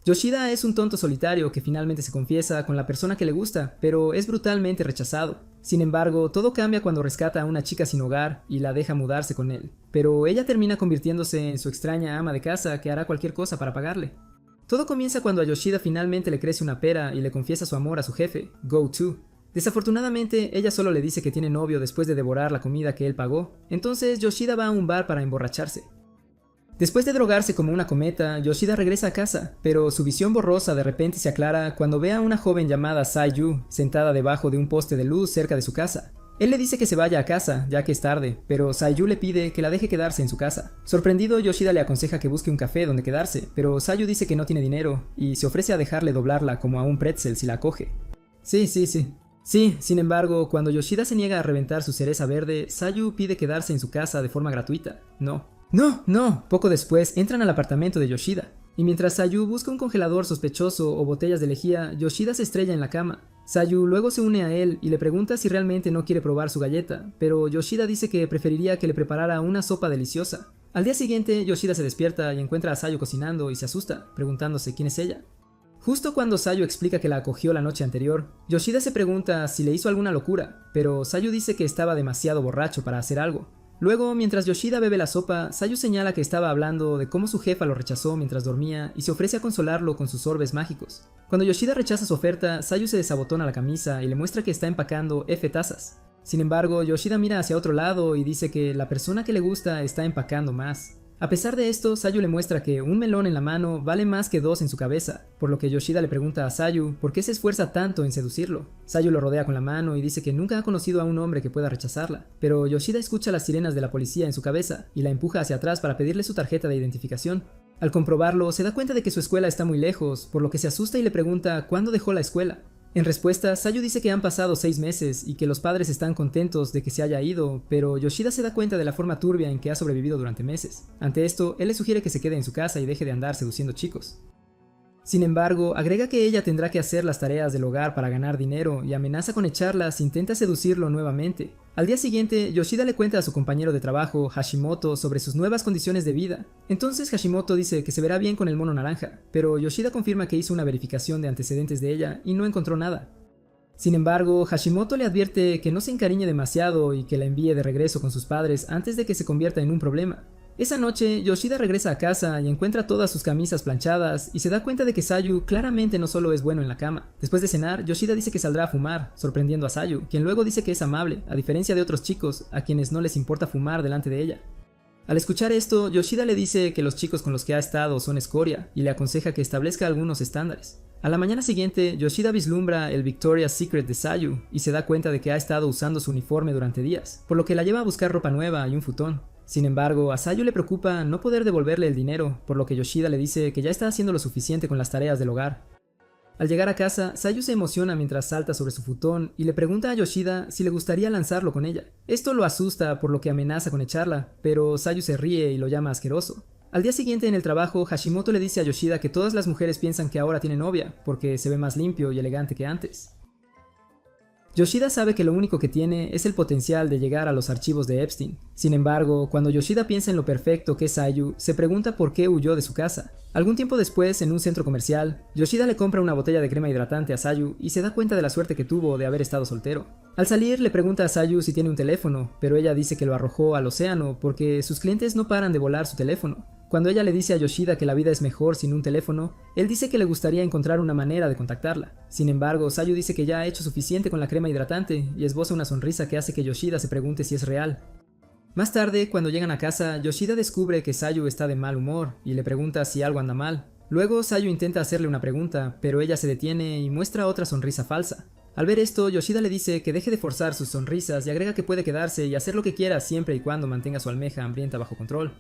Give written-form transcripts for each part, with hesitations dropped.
Yoshida es un tonto solitario que finalmente se confiesa con la persona que le gusta, pero es brutalmente rechazado. Sin embargo, todo cambia cuando rescata a una chica sin hogar y la deja mudarse con él, pero ella termina convirtiéndose en su extraña ama de casa que hará cualquier cosa para pagarle. Todo comienza cuando a Yoshida finalmente le crece una pera y le confiesa su amor a su jefe, Go-To. Desafortunadamente, ella solo le dice que tiene novio después de devorar la comida que él pagó, entonces Yoshida va a un bar para emborracharse. Después de drogarse como una cometa, Yoshida regresa a casa, pero su visión borrosa de repente se aclara cuando ve a una joven llamada Sayu sentada debajo de un poste de luz cerca de su casa. Él le dice que se vaya a casa, ya que es tarde, pero Sayu le pide que la deje quedarse en su casa. Sorprendido, Yoshida le aconseja que busque un café donde quedarse, pero Sayu dice que no tiene dinero y se ofrece a dejarle doblarla como a un pretzel si la acoge. Sí, sin embargo, cuando Yoshida se niega a reventar su cereza verde, Sayu pide quedarse en su casa de forma gratuita. No. Poco después entran al apartamento de Yoshida, y mientras Sayu busca un congelador sospechoso o botellas de lejía, Yoshida se estrella en la cama. Sayu luego se une a él y le pregunta si realmente no quiere probar su galleta, pero Yoshida dice que preferiría que le preparara una sopa deliciosa. Al día siguiente, Yoshida se despierta y encuentra a Sayu cocinando y se asusta, preguntándose quién es ella. Justo cuando Sayu explica que la acogió la noche anterior, Yoshida se pregunta si le hizo alguna locura, pero Sayu dice que estaba demasiado borracho para hacer algo. Luego, mientras Yoshida bebe la sopa, Sayu señala que estaba hablando de cómo su jefa lo rechazó mientras dormía y se ofrece a consolarlo con sus orbes mágicos. Cuando Yoshida rechaza su oferta, Sayu se desabotona la camisa y le muestra que está empacando F tazas. Sin embargo, Yoshida mira hacia otro lado y dice que la persona que le gusta está empacando más. A pesar de esto, Sayu le muestra que un melón en la mano vale más que dos en su cabeza, por lo que Yoshida le pregunta a Sayu por qué se esfuerza tanto en seducirlo. Sayu lo rodea con la mano y dice que nunca ha conocido a un hombre que pueda rechazarla, pero Yoshida escucha las sirenas de la policía en su cabeza y la empuja hacia atrás para pedirle su tarjeta de identificación. Al comprobarlo, se da cuenta de que su escuela está muy lejos, por lo que se asusta y le pregunta cuándo dejó la escuela. En respuesta, Sayu dice que han pasado 6 meses y que los padres están contentos de que se haya ido, pero Yoshida se da cuenta de la forma turbia en que ha sobrevivido durante meses. Ante esto, él le sugiere que se quede en su casa y deje de andar seduciendo chicos. Sin embargo, agrega que ella tendrá que hacer las tareas del hogar para ganar dinero y amenaza con echarla si intenta seducirlo nuevamente. Al día siguiente, Yoshida le cuenta a su compañero de trabajo, Hashimoto, sobre sus nuevas condiciones de vida. Entonces Hashimoto dice que se verá bien con el mono naranja, pero Yoshida confirma que hizo una verificación de antecedentes de ella y no encontró nada. Sin embargo, Hashimoto le advierte que no se encariñe demasiado y que la envíe de regreso con sus padres antes de que se convierta en un problema. Esa noche, Yoshida regresa a casa y encuentra todas sus camisas planchadas y se da cuenta de que Sayu claramente no solo es bueno en la cama. Después de cenar, Yoshida dice que saldrá a fumar, sorprendiendo a Sayu, quien luego dice que es amable, a diferencia de otros chicos a quienes no les importa fumar delante de ella. Al escuchar esto, Yoshida le dice que los chicos con los que ha estado son escoria y le aconseja que establezca algunos estándares. A la mañana siguiente, Yoshida vislumbra el Victoria's Secret de Sayu y se da cuenta de que ha estado usando su uniforme durante días, por lo que la lleva a buscar ropa nueva y un futón. Sin embargo, a Sayu le preocupa no poder devolverle el dinero, por lo que Yoshida le dice que ya está haciendo lo suficiente con las tareas del hogar. Al llegar a casa, Sayu se emociona mientras salta sobre su futón y le pregunta a Yoshida si le gustaría lanzarlo con ella. Esto lo asusta por lo que amenaza con echarla, pero Sayu se ríe y lo llama asqueroso. Al día siguiente en el trabajo, Hashimoto le dice a Yoshida que todas las mujeres piensan que ahora tiene novia, porque se ve más limpio y elegante que antes. Yoshida sabe que lo único que tiene es el potencial de llegar a los archivos de Epstein. Sin embargo, cuando Yoshida piensa en lo perfecto que es Sayu, se pregunta por qué huyó de su casa. Algún tiempo después, en un centro comercial, Yoshida le compra una botella de crema hidratante a Sayu y se da cuenta de la suerte que tuvo de haber estado soltero. Al salir, le pregunta a Sayu si tiene un teléfono, pero ella dice que lo arrojó al océano porque sus clientes no paran de volar su teléfono. Cuando ella le dice a Yoshida que la vida es mejor sin un teléfono, él dice que le gustaría encontrar una manera de contactarla. Sin embargo, Sayu dice que ya ha hecho suficiente con la crema hidratante y esboza una sonrisa que hace que Yoshida se pregunte si es real. Más tarde, cuando llegan a casa, Yoshida descubre que Sayu está de mal humor y le pregunta si algo anda mal. Luego, Sayu intenta hacerle una pregunta, pero ella se detiene y muestra otra sonrisa falsa. Al ver esto, Yoshida le dice que deje de forzar sus sonrisas y agrega que puede quedarse y hacer lo que quiera siempre y cuando mantenga su almeja hambrienta bajo control.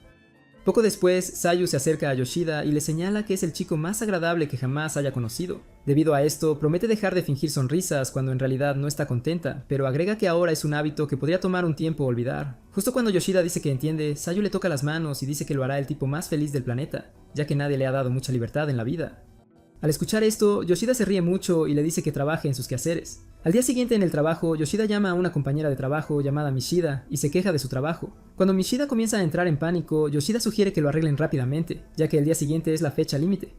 Poco después, Sayu se acerca a Yoshida y le señala que es el chico más agradable que jamás haya conocido. Debido a esto, promete dejar de fingir sonrisas cuando en realidad no está contenta, pero agrega que ahora es un hábito que podría tomar un tiempo olvidar. Justo cuando Yoshida dice que entiende, Sayu le toca las manos y dice que lo hará el tipo más feliz del planeta, ya que nadie le ha dado mucha libertad en la vida. Al escuchar esto, Yoshida se ríe mucho y le dice que trabaje en sus quehaceres. Al día siguiente en el trabajo, Yoshida llama a una compañera de trabajo llamada Mishida y se queja de su trabajo. Cuando Mishida comienza a entrar en pánico, Yoshida sugiere que lo arreglen rápidamente, ya que el día siguiente es la fecha límite.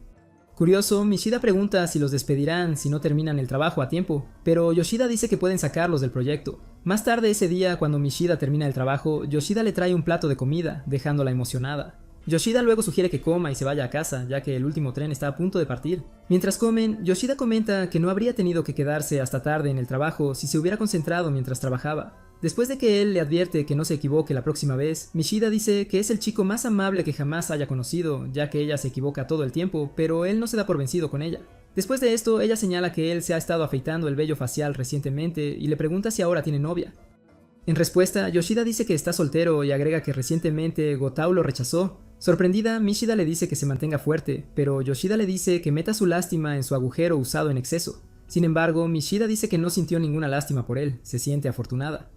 Curioso, Mishida pregunta si los despedirán si no terminan el trabajo a tiempo, pero Yoshida dice que pueden sacarlos del proyecto. Más tarde ese día, cuando Mishida termina el trabajo, Yoshida le trae un plato de comida, dejándola emocionada. Yoshida luego sugiere que coma y se vaya a casa, ya que el último tren está a punto de partir. Mientras comen, Yoshida comenta que no habría tenido que quedarse hasta tarde en el trabajo si se hubiera concentrado mientras trabajaba. Después de que él le advierte que no se equivoque la próxima vez, Mishida dice que es el chico más amable que jamás haya conocido, ya que ella se equivoca todo el tiempo, pero él no se da por vencido con ella. Después de esto, ella señala que él se ha estado afeitando el vello facial recientemente y le pregunta si ahora tiene novia. En respuesta, Yoshida dice que está soltero y agrega que recientemente Gotao lo rechazó. Sorprendida, Mishida le dice que se mantenga fuerte, pero Yoshida le dice que meta su lástima en su agujero usado en exceso. Sin embargo, Mishida dice que no sintió ninguna lástima por él, se siente afortunada.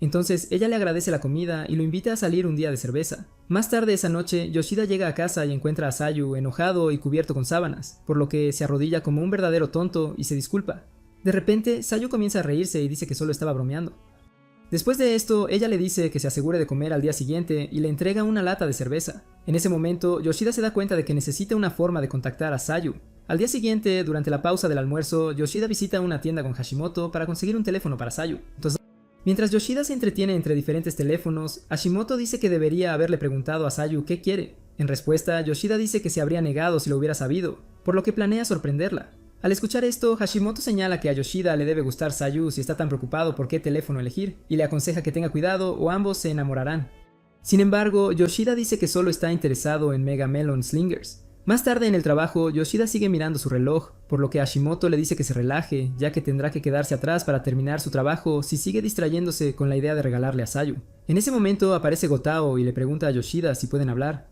Entonces ella le agradece la comida y lo invita a salir un día de cerveza. Más tarde esa noche, Yoshida llega a casa y encuentra a Sayu enojado y cubierto con sábanas, por lo que se arrodilla como un verdadero tonto y se disculpa. De repente, Sayu comienza a reírse y dice que solo estaba bromeando. Después de esto, ella le dice que se asegure de comer al día siguiente y le entrega una lata de cerveza. En ese momento, Yoshida se da cuenta de que necesita una forma de contactar a Sayu. Al día siguiente, durante la pausa del almuerzo, Yoshida visita una tienda con Hashimoto para conseguir un teléfono para Sayu. Mientras Yoshida se entretiene entre diferentes teléfonos, Hashimoto dice que debería haberle preguntado a Sayu qué quiere. En respuesta, Yoshida dice que se habría negado si lo hubiera sabido, por lo que planea sorprenderla. Al escuchar esto, Hashimoto señala que a Yoshida le debe gustar Sayu si está tan preocupado por qué teléfono elegir, y le aconseja que tenga cuidado o ambos se enamorarán. Sin embargo, Yoshida dice que solo está interesado en Mega Melon Slingers. Más tarde en el trabajo, Yoshida sigue mirando su reloj, por lo que Hashimoto le dice que se relaje, ya que tendrá que quedarse atrás para terminar su trabajo si sigue distrayéndose con la idea de regalarle a Sayu. En ese momento aparece Gotao y le pregunta a Yoshida si pueden hablar.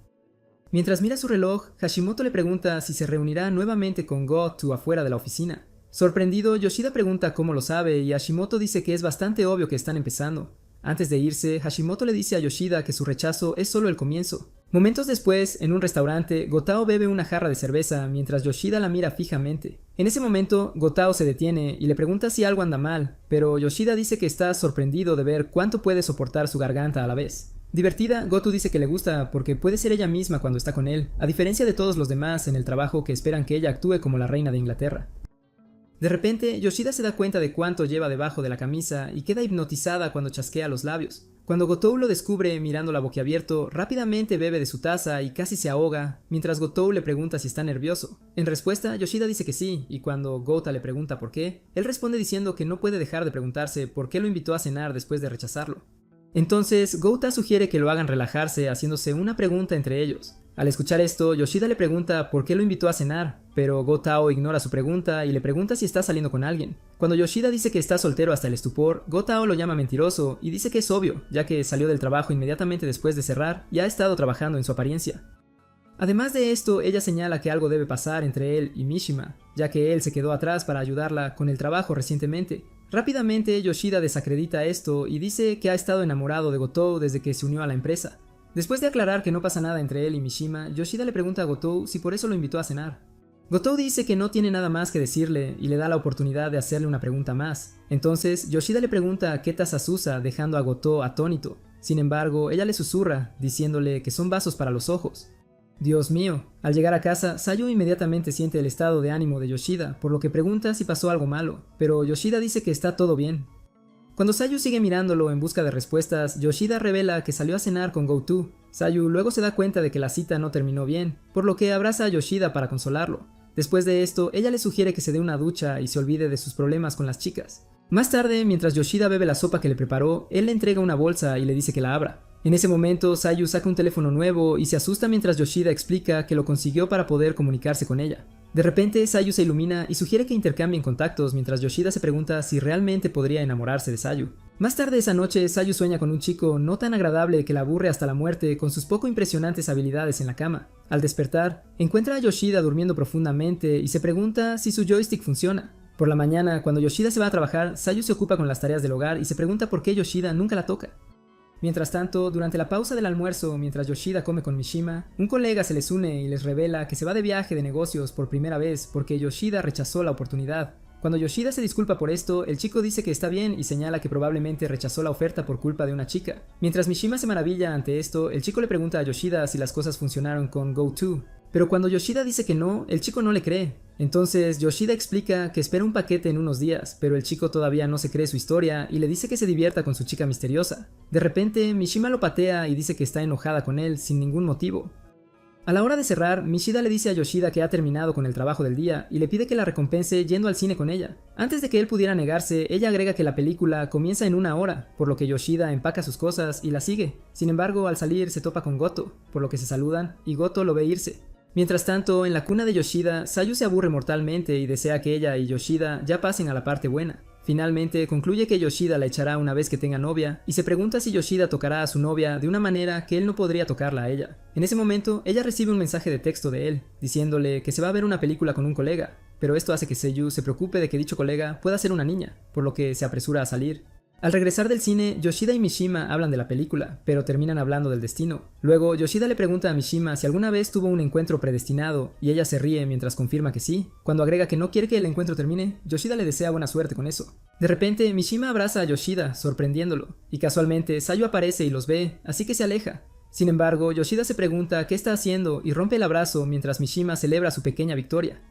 Mientras mira su reloj, Hashimoto le pregunta si se reunirá nuevamente con Goto afuera de la oficina. Sorprendido, Yoshida pregunta cómo lo sabe y Hashimoto dice que es bastante obvio que están empezando. Antes de irse, Hashimoto le dice a Yoshida que su rechazo es solo el comienzo. Momentos después, en un restaurante, Gotao bebe una jarra de cerveza mientras Yoshida la mira fijamente. En ese momento, Gotao se detiene y le pregunta si algo anda mal, pero Yoshida dice que está sorprendido de ver cuánto puede soportar su garganta a la vez. Divertida, Goto dice que le gusta porque puede ser ella misma cuando está con él, a diferencia de todos los demás en el trabajo que esperan que ella actúe como la reina de Inglaterra. De repente, Yoshida se da cuenta de cuánto lleva debajo de la camisa y queda hipnotizada cuando chasquea los labios. Cuando Gotou lo descubre mirándola boquiabierto, rápidamente bebe de su taza y casi se ahoga, mientras Gotou le pregunta si está nervioso. En respuesta, Yoshida dice que sí, y cuando Gouta le pregunta por qué, él responde diciendo que no puede dejar de preguntarse por qué lo invitó a cenar después de rechazarlo. Entonces, Gouta sugiere que lo hagan relajarse haciéndose una pregunta entre ellos. Al escuchar esto, Yoshida le pregunta por qué lo invitó a cenar, pero Gotao ignora su pregunta y le pregunta si está saliendo con alguien. Cuando Yoshida dice que está soltero hasta el estupor, Gotao lo llama mentiroso y dice que es obvio, ya que salió del trabajo inmediatamente después de cerrar y ha estado trabajando en su apariencia. Además de esto, ella señala que algo debe pasar entre él y Mishima, ya que él se quedó atrás para ayudarla con el trabajo recientemente. Rápidamente, Yoshida desacredita esto y dice que ha estado enamorado de Gotou desde que se unió a la empresa. Después de aclarar que no pasa nada entre él y Mishima, Yoshida le pregunta a Gotou si por eso lo invitó a cenar. Gotou dice que no tiene nada más que decirle y le da la oportunidad de hacerle una pregunta más. Entonces, Yoshida le pregunta qué tazas usa, dejando a Gotou atónito. Sin embargo, ella le susurra, diciéndole que son vasos para los ojos. Dios mío. Al llegar a casa, Sayu inmediatamente siente el estado de ánimo de Yoshida, por lo que pregunta si pasó algo malo, pero Yoshida dice que está todo bien. Cuando Sayu sigue mirándolo en busca de respuestas, Yoshida revela que salió a cenar con Gotou. Sayu luego se da cuenta de que la cita no terminó bien, por lo que abraza a Yoshida para consolarlo. Después de esto, ella le sugiere que se dé una ducha y se olvide de sus problemas con las chicas. Más tarde, mientras Yoshida bebe la sopa que le preparó, él le entrega una bolsa y le dice que la abra. En ese momento, Sayu saca un teléfono nuevo y se asusta mientras Yoshida explica que lo consiguió para poder comunicarse con ella. De repente, Sayu se ilumina y sugiere que intercambien contactos mientras Yoshida se pregunta si realmente podría enamorarse de Sayu. Más tarde esa noche, Sayu sueña con un chico no tan agradable que la aburre hasta la muerte con sus poco impresionantes habilidades en la cama. Al despertar, encuentra a Yoshida durmiendo profundamente y se pregunta si su joystick funciona. Por la mañana, cuando Yoshida se va a trabajar, Sayu se ocupa con las tareas del hogar y se pregunta por qué Yoshida nunca la toca. Mientras tanto, durante la pausa del almuerzo, mientras Yoshida come con Mishima, un colega se les une y les revela que se va de viaje de negocios por primera vez porque Yoshida rechazó la oportunidad. Cuando Yoshida se disculpa por esto, el chico dice que está bien y señala que probablemente rechazó la oferta por culpa de una chica. Mientras Mishima se maravilla ante esto, el chico le pregunta a Yoshida si las cosas funcionaron con Gotou. Pero cuando Yoshida dice que no, el chico no le cree. Entonces Yoshida explica que espera un paquete en unos días, pero el chico todavía no se cree su historia y le dice que se divierta con su chica misteriosa. De repente, Mishima lo patea y dice que está enojada con él sin ningún motivo. A la hora de cerrar, Mishida le dice a Yoshida que ha terminado con el trabajo del día y le pide que la recompense yendo al cine con ella. Antes de que él pudiera negarse, ella agrega que la película comienza en 1 hora, por lo que Yoshida empaca sus cosas y la sigue. Sin embargo, al salir se topa con Goto, por lo que se saludan y Goto lo ve irse. Mientras tanto, en la cuna de Yoshida, Sayu se aburre mortalmente y desea que ella y Yoshida ya pasen a la parte buena. Finalmente, concluye que Yoshida la echará una vez que tenga novia, y se pregunta si Yoshida tocará a su novia de una manera que él no podría tocarla a ella. En ese momento, ella recibe un mensaje de texto de él, diciéndole que se va a ver una película con un colega, pero esto hace que Seiyu se preocupe de que dicho colega pueda ser una niña, por lo que se apresura a salir. Al regresar del cine, Yoshida y Mishima hablan de la película, pero terminan hablando del destino. Luego, Yoshida le pregunta a Mishima si alguna vez tuvo un encuentro predestinado, y ella se ríe mientras confirma que sí. Cuando agrega que no quiere que el encuentro termine, Yoshida le desea buena suerte con eso. De repente, Mishima abraza a Yoshida, sorprendiéndolo, y casualmente Sayu aparece y los ve, así que se aleja. Sin embargo, Yoshida se pregunta qué está haciendo y rompe el abrazo mientras Mishima celebra su pequeña victoria.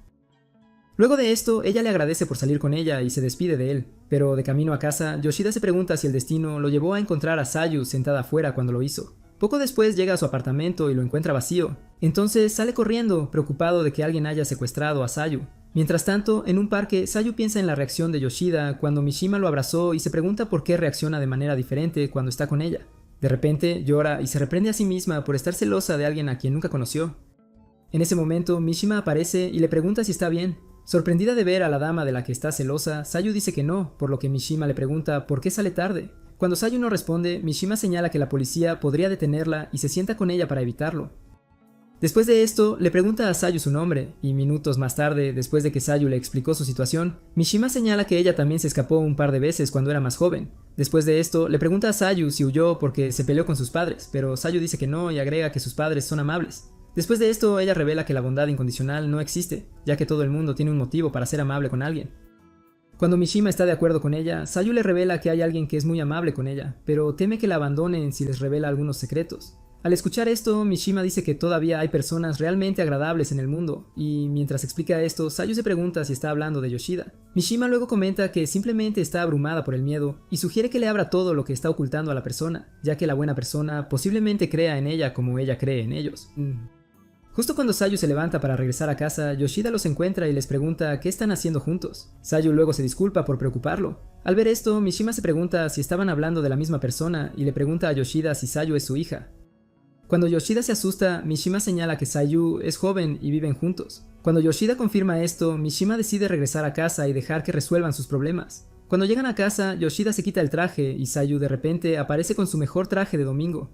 Luego de esto, ella le agradece por salir con ella y se despide de él, pero de camino a casa, Yoshida se pregunta si el destino lo llevó a encontrar a Sayu sentada afuera cuando lo hizo. Poco después llega a su apartamento y lo encuentra vacío, entonces sale corriendo, preocupado de que alguien haya secuestrado a Sayu. Mientras tanto, en un parque, Sayu piensa en la reacción de Yoshida cuando Mishima lo abrazó y se pregunta por qué reacciona de manera diferente cuando está con ella. De repente, llora y se reprende a sí misma por estar celosa de alguien a quien nunca conoció. En ese momento, Mishima aparece y le pregunta si está bien. Sorprendida de ver a la dama de la que está celosa, Sayu dice que no, por lo que Mishima le pregunta por qué sale tarde. Cuando Sayu no responde, Mishima señala que la policía podría detenerla y se sienta con ella para evitarlo. Después de esto, le pregunta a Sayu su nombre, y minutos más tarde, después de que Sayu le explicó su situación, Mishima señala que ella también se escapó un par de veces cuando era más joven. Después de esto, le pregunta a Sayu si huyó porque se peleó con sus padres, pero Sayu dice que no y agrega que sus padres son amables. Después de esto, ella revela que la bondad incondicional no existe, ya que todo el mundo tiene un motivo para ser amable con alguien. Cuando Mishima está de acuerdo con ella, Sayu le revela que hay alguien que es muy amable con ella, pero teme que la abandonen si les revela algunos secretos. Al escuchar esto, Mishima dice que todavía hay personas realmente agradables en el mundo, y mientras explica esto, Sayu se pregunta si está hablando de Yoshida. Mishima luego comenta que simplemente está abrumada por el miedo, y sugiere que le abra todo lo que está ocultando a la persona, ya que la buena persona posiblemente crea en ella como ella cree en ellos. Justo cuando Sayu se levanta para regresar a casa, Yoshida los encuentra y les pregunta qué están haciendo juntos. Sayu luego se disculpa por preocuparlo. Al ver esto, Mishima se pregunta si estaban hablando de la misma persona y le pregunta a Yoshida si Sayu es su hija. Cuando Yoshida se asusta, Mishima señala que Sayu es joven y viven juntos. Cuando Yoshida confirma esto, Mishima decide regresar a casa y dejar que resuelvan sus problemas. Cuando llegan a casa, Yoshida se quita el traje y Sayu de repente aparece con su mejor traje de domingo.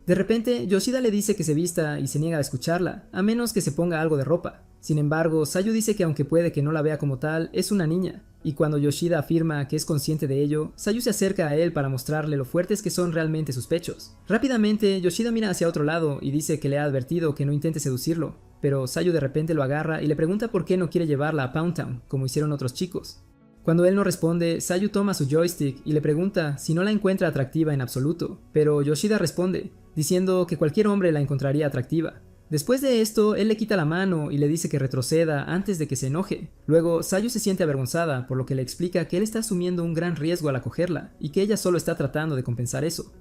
De repente, Yoshida le dice que se vista y se niega a escucharla, a menos que se ponga algo de ropa. Sin embargo, Sayu dice que aunque puede que no la vea como tal, es una niña, y cuando Yoshida afirma que es consciente de ello, Sayu se acerca a él para mostrarle lo fuertes que son realmente sus pechos. Rápidamente, Yoshida mira hacia otro lado y dice que le ha advertido que no intente seducirlo, pero Sayu de repente lo agarra y le pregunta por qué no quiere llevarla a Pound Town, como hicieron otros chicos. Cuando él no responde, Sayu toma su joystick y le pregunta si no la encuentra atractiva en absoluto, pero Yoshida responde, diciendo que cualquier hombre la encontraría atractiva. Después de esto, él le quita la mano y le dice que retroceda antes de que se enoje. Luego, Sayu se siente avergonzada, por lo que le explica que él está asumiendo un gran riesgo al acogerla, y que ella solo está tratando de compensar eso.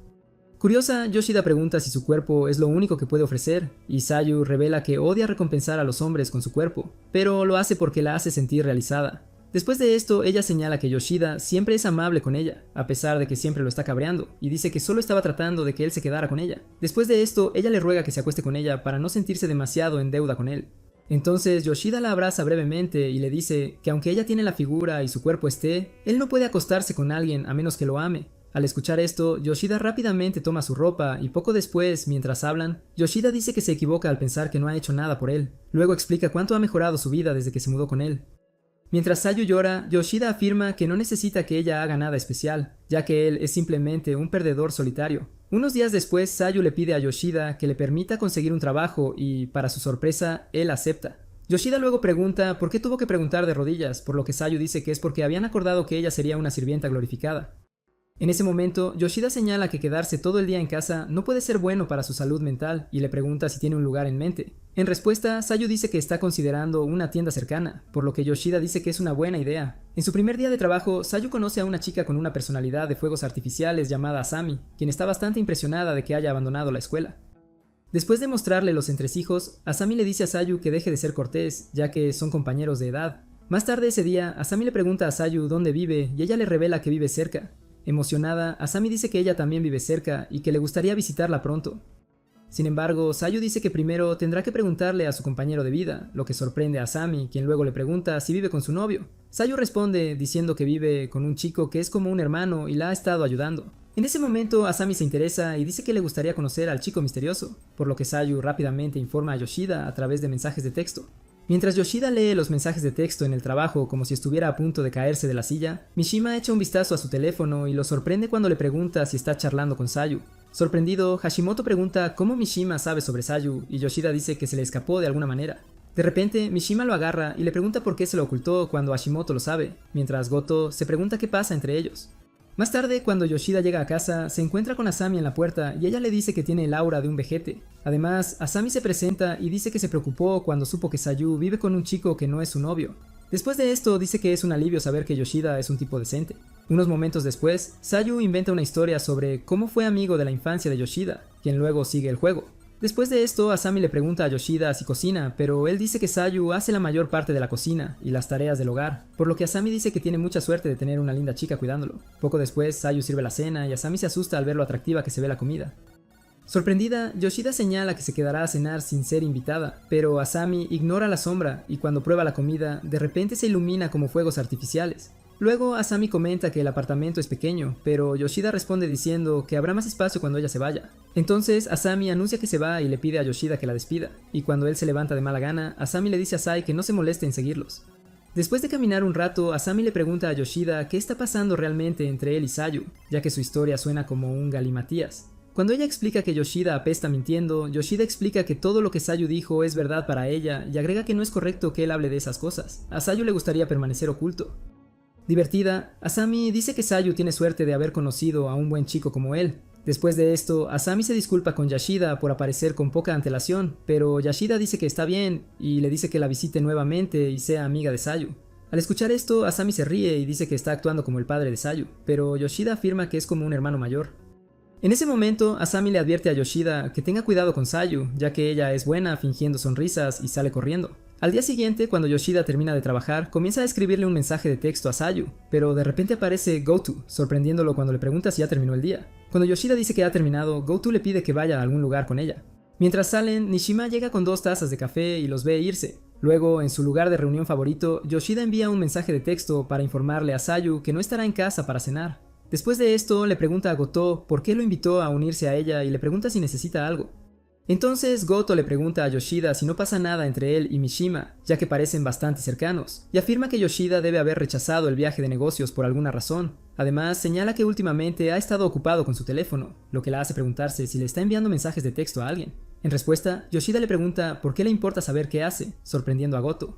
Curiosa, Yoshida pregunta si su cuerpo es lo único que puede ofrecer, y Sayu revela que odia recompensar a los hombres con su cuerpo, pero lo hace porque la hace sentir realizada. Después de esto, ella señala que Yoshida siempre es amable con ella, a pesar de que siempre lo está cabreando, y dice que solo estaba tratando de que él se quedara con ella. Después de esto, ella le ruega que se acueste con ella para no sentirse demasiado en deuda con él. Entonces Yoshida la abraza brevemente y le dice que aunque ella tiene la figura y su cuerpo esté, él no puede acostarse con alguien a menos que lo ame. Al escuchar esto, Yoshida rápidamente toma su ropa y poco después, mientras hablan, Yoshida dice que se equivoca al pensar que no ha hecho nada por él. Luego explica cuánto ha mejorado su vida desde que se mudó con él. Mientras Sayu llora, Yoshida afirma que no necesita que ella haga nada especial, ya que él es simplemente un perdedor solitario. Unos días después, Sayu le pide a Yoshida que le permita conseguir un trabajo y, para su sorpresa, él acepta. Yoshida luego pregunta por qué tuvo que preguntar de rodillas, por lo que Sayu dice que es porque habían acordado que ella sería una sirvienta glorificada. En ese momento, Yoshida señala que quedarse todo el día en casa no puede ser bueno para su salud mental y le pregunta si tiene un lugar en mente. En respuesta, Sayu dice que está considerando una tienda cercana, por lo que Yoshida dice que es una buena idea. En su primer día de trabajo, Sayu conoce a una chica con una personalidad de fuegos artificiales llamada Asami, quien está bastante impresionada de que haya abandonado la escuela. Después de mostrarle los entresijos, Asami le dice a Sayu que deje de ser cortés, ya que son compañeros de edad. Más tarde ese día, Asami le pregunta a Sayu dónde vive y ella le revela que vive cerca. Emocionada, Asami dice que ella también vive cerca y que le gustaría visitarla pronto. Sin embargo, Sayu dice que primero tendrá que preguntarle a su compañero de vida, lo que sorprende a Asami, quien luego le pregunta si vive con su novio. Sayu responde diciendo que vive con un chico que es como un hermano y la ha estado ayudando. En ese momento, Asami se interesa y dice que le gustaría conocer al chico misterioso, por lo que Sayu rápidamente informa a Yoshida a través de mensajes de texto. Mientras Yoshida lee los mensajes de texto en el trabajo como si estuviera a punto de caerse de la silla, Mishima echa un vistazo a su teléfono y lo sorprende cuando le pregunta si está charlando con Sayu. Sorprendido, Hashimoto pregunta cómo Mishima sabe sobre Sayu y Yoshida dice que se le escapó de alguna manera. De repente, Mishima lo agarra y le pregunta por qué se lo ocultó cuando Hashimoto lo sabe, mientras Goto se pregunta qué pasa entre ellos. Más tarde, cuando Yoshida llega a casa, se encuentra con Asami en la puerta y ella le dice que tiene el aura de un vejete. Además, Asami se presenta y dice que se preocupó cuando supo que Sayu vive con un chico que no es su novio. Después de esto, dice que es un alivio saber que Yoshida es un tipo decente. Unos momentos después, Sayu inventa una historia sobre cómo fue amigo de la infancia de Yoshida, quien luego sigue el juego. Después de esto, Asami le pregunta a Yoshida si cocina, pero él dice que Sayu hace la mayor parte de la cocina y las tareas del hogar, por lo que Asami dice que tiene mucha suerte de tener una linda chica cuidándolo. Poco después, Sayu sirve la cena y Asami se asusta al ver lo atractiva que se ve la comida. Sorprendida, Yoshida señala que se quedará a cenar sin ser invitada, pero Asami ignora la sombra y cuando prueba la comida, de repente se ilumina como fuegos artificiales. Luego Asami comenta que el apartamento es pequeño, pero Yoshida responde diciendo que habrá más espacio cuando ella se vaya. Entonces Asami anuncia que se va y le pide a Yoshida que la despida, y cuando él se levanta de mala gana, Asami le dice a Sai que no se moleste en seguirlos. Después de caminar un rato, Asami le pregunta a Yoshida qué está pasando realmente entre él y Sayu, ya que su historia suena como un galimatías. Cuando ella explica que Yoshida apesta mintiendo, Yoshida explica que todo lo que Sayu dijo es verdad para ella y agrega que no es correcto que él hable de esas cosas. A Sayu le gustaría permanecer oculto. Divertida, Asami dice que Sayu tiene suerte de haber conocido a un buen chico como él. Después de esto, Asami se disculpa con Yashida por aparecer con poca antelación, pero Yashida dice que está bien y le dice que la visite nuevamente y sea amiga de Sayu. Al escuchar esto, Asami se ríe y dice que está actuando como el padre de Sayu, pero Yoshida afirma que es como un hermano mayor. En ese momento, Asami le advierte a Yoshida que tenga cuidado con Sayu, ya que ella es buena fingiendo sonrisas y sale corriendo. Al día siguiente, cuando Yoshida termina de trabajar, comienza a escribirle un mensaje de texto a Sayu, pero de repente aparece Goto, sorprendiéndolo cuando le pregunta si ya terminó el día. Cuando Yoshida dice que ha terminado, Goto le pide que vaya a algún lugar con ella. Mientras salen, Nishima llega con 2 tazas de café y los ve irse. Luego, en su lugar de reunión favorito, Yoshida envía un mensaje de texto para informarle a Sayu que no estará en casa para cenar. Después de esto, le pregunta a Goto por qué lo invitó a unirse a ella y le pregunta si necesita algo. Entonces Goto le pregunta a Yoshida si no pasa nada entre él y Mishima, ya que parecen bastante cercanos, y afirma que Yoshida debe haber rechazado el viaje de negocios por alguna razón. Además, señala que últimamente ha estado ocupado con su teléfono, lo que la hace preguntarse si le está enviando mensajes de texto a alguien. En respuesta, Yoshida le pregunta por qué le importa saber qué hace, sorprendiendo a Goto.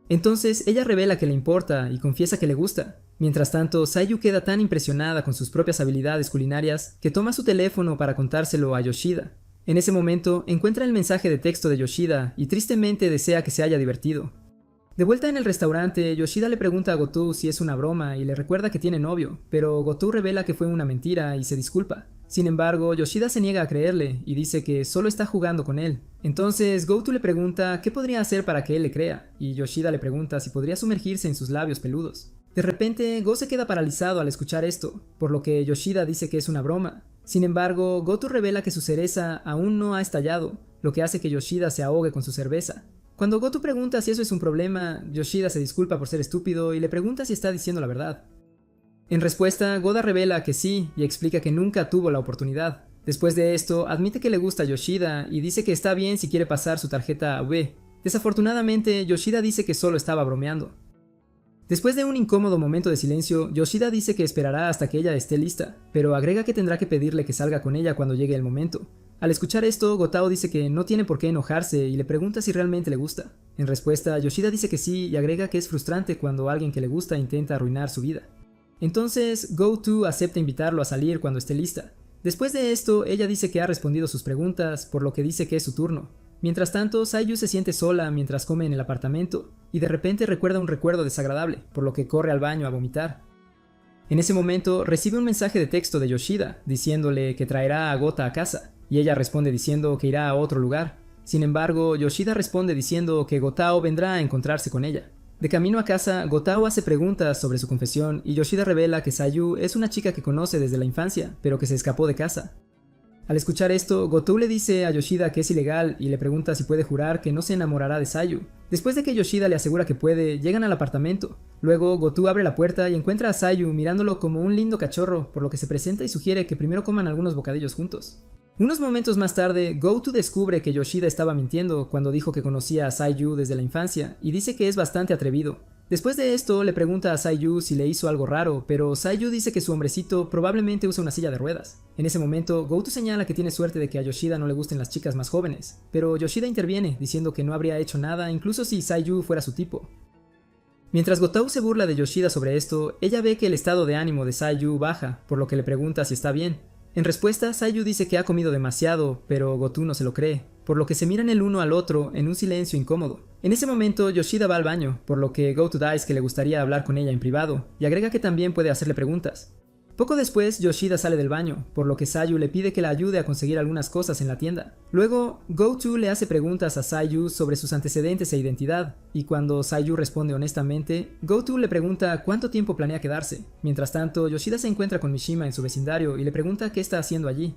Entonces ella revela que le importa y confiesa que le gusta. Mientras tanto, Sayu queda tan impresionada con sus propias habilidades culinarias que toma su teléfono para contárselo a Yoshida. En ese momento, encuentra el mensaje de texto de Yoshida y tristemente desea que se haya divertido. De vuelta en el restaurante, Yoshida le pregunta a Goto si es una broma y le recuerda que tiene novio, pero Goto revela que fue una mentira y se disculpa. Sin embargo, Yoshida se niega a creerle y dice que solo está jugando con él. Entonces, Goto le pregunta qué podría hacer para que él le crea, y Yoshida le pregunta si podría sumergirse en sus labios peludos. De repente, Go se queda paralizado al escuchar esto, por lo que Yoshida dice que es una broma. Sin embargo, Goto revela que su cereza aún no ha estallado, lo que hace que Yoshida se ahogue con su cerveza. Cuando Goto pregunta si eso es un problema, Yoshida se disculpa por ser estúpido y le pregunta si está diciendo la verdad. En respuesta, Goda revela que sí y explica que nunca tuvo la oportunidad. Después de esto, admite que le gusta a Yoshida y dice que está bien si quiere pasar su tarjeta a V. Desafortunadamente, Yoshida dice que solo estaba bromeando. Después de un incómodo momento de silencio, Yoshida dice que esperará hasta que ella esté lista, pero agrega que tendrá que pedirle que salga con ella cuando llegue el momento. Al escuchar esto, Gotao dice que no tiene por qué enojarse y le pregunta si realmente le gusta. En respuesta, Yoshida dice que sí y agrega que es frustrante cuando alguien que le gusta intenta arruinar su vida. Entonces, Go-To acepta invitarlo a salir cuando esté lista. Después de esto, ella dice que ha respondido sus preguntas, por lo que dice que es su turno. Mientras tanto, Sayu se siente sola mientras come en el apartamento, y de repente recuerda un recuerdo desagradable, por lo que corre al baño a vomitar. En ese momento, recibe un mensaje de texto de Yoshida, diciéndole que traerá a Gota a casa, y ella responde diciendo que irá a otro lugar. Sin embargo, Yoshida responde diciendo que Gotao vendrá a encontrarse con ella. De camino a casa, Gotao hace preguntas sobre su confesión y Yoshida revela que Sayu es una chica que conoce desde la infancia, pero que se escapó de casa. Al escuchar esto, Gotao le dice a Yoshida que es ilegal y le pregunta si puede jurar que no se enamorará de Sayu. Después de que Yoshida le asegura que puede, llegan al apartamento. Luego, Gotao abre la puerta y encuentra a Sayu mirándolo como un lindo cachorro, por lo que se presenta y sugiere que primero coman algunos bocadillos juntos. Unos momentos más tarde, Go-To descubre que Yoshida estaba mintiendo cuando dijo que conocía a Sayu desde la infancia y dice que es bastante atrevido. Después de esto, le pregunta a Sayu si le hizo algo raro, pero Sayu dice que su hombrecito probablemente usa una silla de ruedas. En ese momento, Go-To señala que tiene suerte de que a Yoshida no le gusten las chicas más jóvenes, pero Yoshida interviene diciendo que no habría hecho nada incluso si Sayu fuera su tipo. Mientras Gotao se burla de Yoshida sobre esto, ella ve que el estado de ánimo de Sayu baja, por lo que le pregunta si está bien. En respuesta, Sayu dice que ha comido demasiado, pero Gotao no se lo cree, por lo que se miran el uno al otro en un silencio incómodo. En ese momento, Yoshida va al baño, por lo que Go-To dice que le gustaría hablar con ella en privado, y agrega que también puede hacerle preguntas. Poco después, Yoshida sale del baño, por lo que Sayu le pide que la ayude a conseguir algunas cosas en la tienda. Luego, Go-To le hace preguntas a Sayu sobre sus antecedentes e identidad, y cuando Sayu responde honestamente, Go-To le pregunta cuánto tiempo planea quedarse. Mientras tanto, Yoshida se encuentra con Mishima en su vecindario y le pregunta qué está haciendo allí.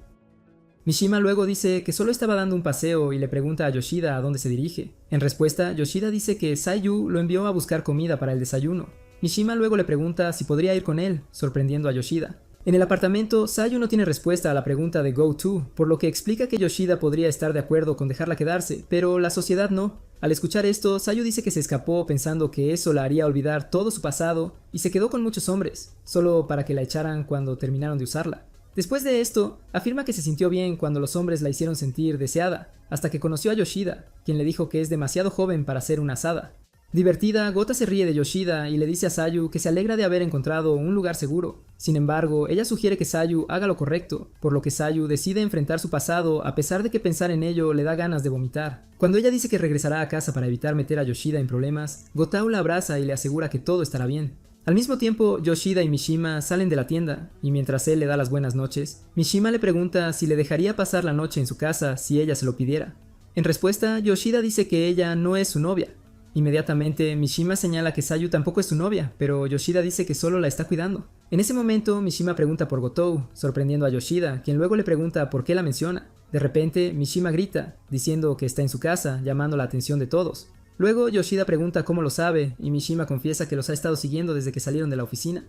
Mishima luego dice que solo estaba dando un paseo y le pregunta a Yoshida a dónde se dirige. En respuesta, Yoshida dice que Sayu lo envió a buscar comida para el desayuno. Mishima luego le pregunta si podría ir con él, sorprendiendo a Yoshida. En el apartamento, Sayu no tiene respuesta a la pregunta de Go-To, por lo que explica que Yoshida podría estar de acuerdo con dejarla quedarse, pero la sociedad no. Al escuchar esto, Sayu dice que se escapó pensando que eso la haría olvidar todo su pasado y se quedó con muchos hombres, solo para que la echaran cuando terminaron de usarla. Después de esto, afirma que se sintió bien cuando los hombres la hicieron sentir deseada, hasta que conoció a Yoshida, quien le dijo que es demasiado joven para ser una asada. Divertida, Gota se ríe de Yoshida y le dice a Sayu que se alegra de haber encontrado un lugar seguro. Sin embargo, ella sugiere que Sayu haga lo correcto, por lo que Sayu decide enfrentar su pasado a pesar de que pensar en ello le da ganas de vomitar. Cuando ella dice que regresará a casa para evitar meter a Yoshida en problemas, Gotao la abraza y le asegura que todo estará bien. Al mismo tiempo, Yoshida y Mishima salen de la tienda, y mientras él le da las buenas noches, Mishima le pregunta si le dejaría pasar la noche en su casa si ella se lo pidiera. En respuesta, Yoshida dice que ella no es su novia. Inmediatamente, Mishima señala que Sayu tampoco es su novia, pero Yoshida dice que solo la está cuidando. En ese momento, Mishima pregunta por Gotao, sorprendiendo a Yoshida, quien luego le pregunta por qué la menciona. De repente, Mishima grita, diciendo que está en su casa, llamando la atención de todos. Luego, Yoshida pregunta cómo lo sabe, y Mishima confiesa que los ha estado siguiendo desde que salieron de la oficina.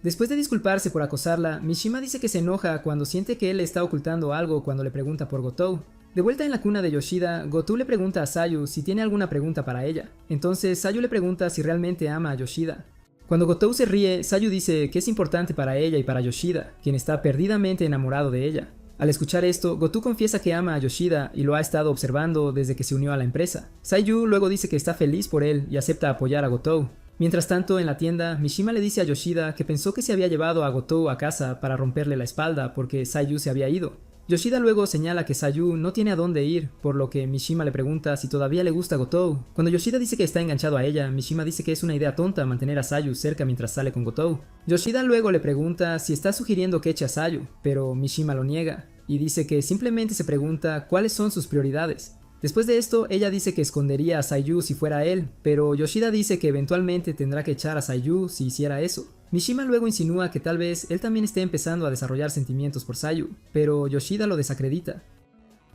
Después de disculparse por acosarla, Mishima dice que se enoja cuando siente que él le está ocultando algo cuando le pregunta por Gotao. De vuelta en la cuna de Yoshida, Gotao le pregunta a Sayu si tiene alguna pregunta para ella. Entonces, Sayu le pregunta si realmente ama a Yoshida. Cuando Gotao se ríe, Sayu dice que es importante para ella y para Yoshida, quien está perdidamente enamorado de ella. Al escuchar esto, Gotao confiesa que ama a Yoshida y lo ha estado observando desde que se unió a la empresa. Sayu luego dice que está feliz por él y acepta apoyar a Gotao. Mientras tanto, en la tienda, Mishima le dice a Yoshida que pensó que se había llevado a Gotao a casa para romperle la espalda porque Sayu se había ido. Yoshida luego señala que Sayu no tiene a dónde ir, por lo que Mishima le pregunta si todavía le gusta Gotao. Cuando Yoshida dice que está enganchado a ella, Mishima dice que es una idea tonta mantener a Sayu cerca mientras sale con Gotao. Yoshida luego le pregunta si está sugiriendo que eche a Sayu, pero Mishima lo niega, y dice que simplemente se pregunta cuáles son sus prioridades. Después de esto, ella dice que escondería a Sayu si fuera él, pero Yoshida dice que eventualmente tendrá que echar a Sayu si hiciera eso. Mishima luego insinúa que tal vez él también esté empezando a desarrollar sentimientos por Sayu, pero Yoshida lo desacredita.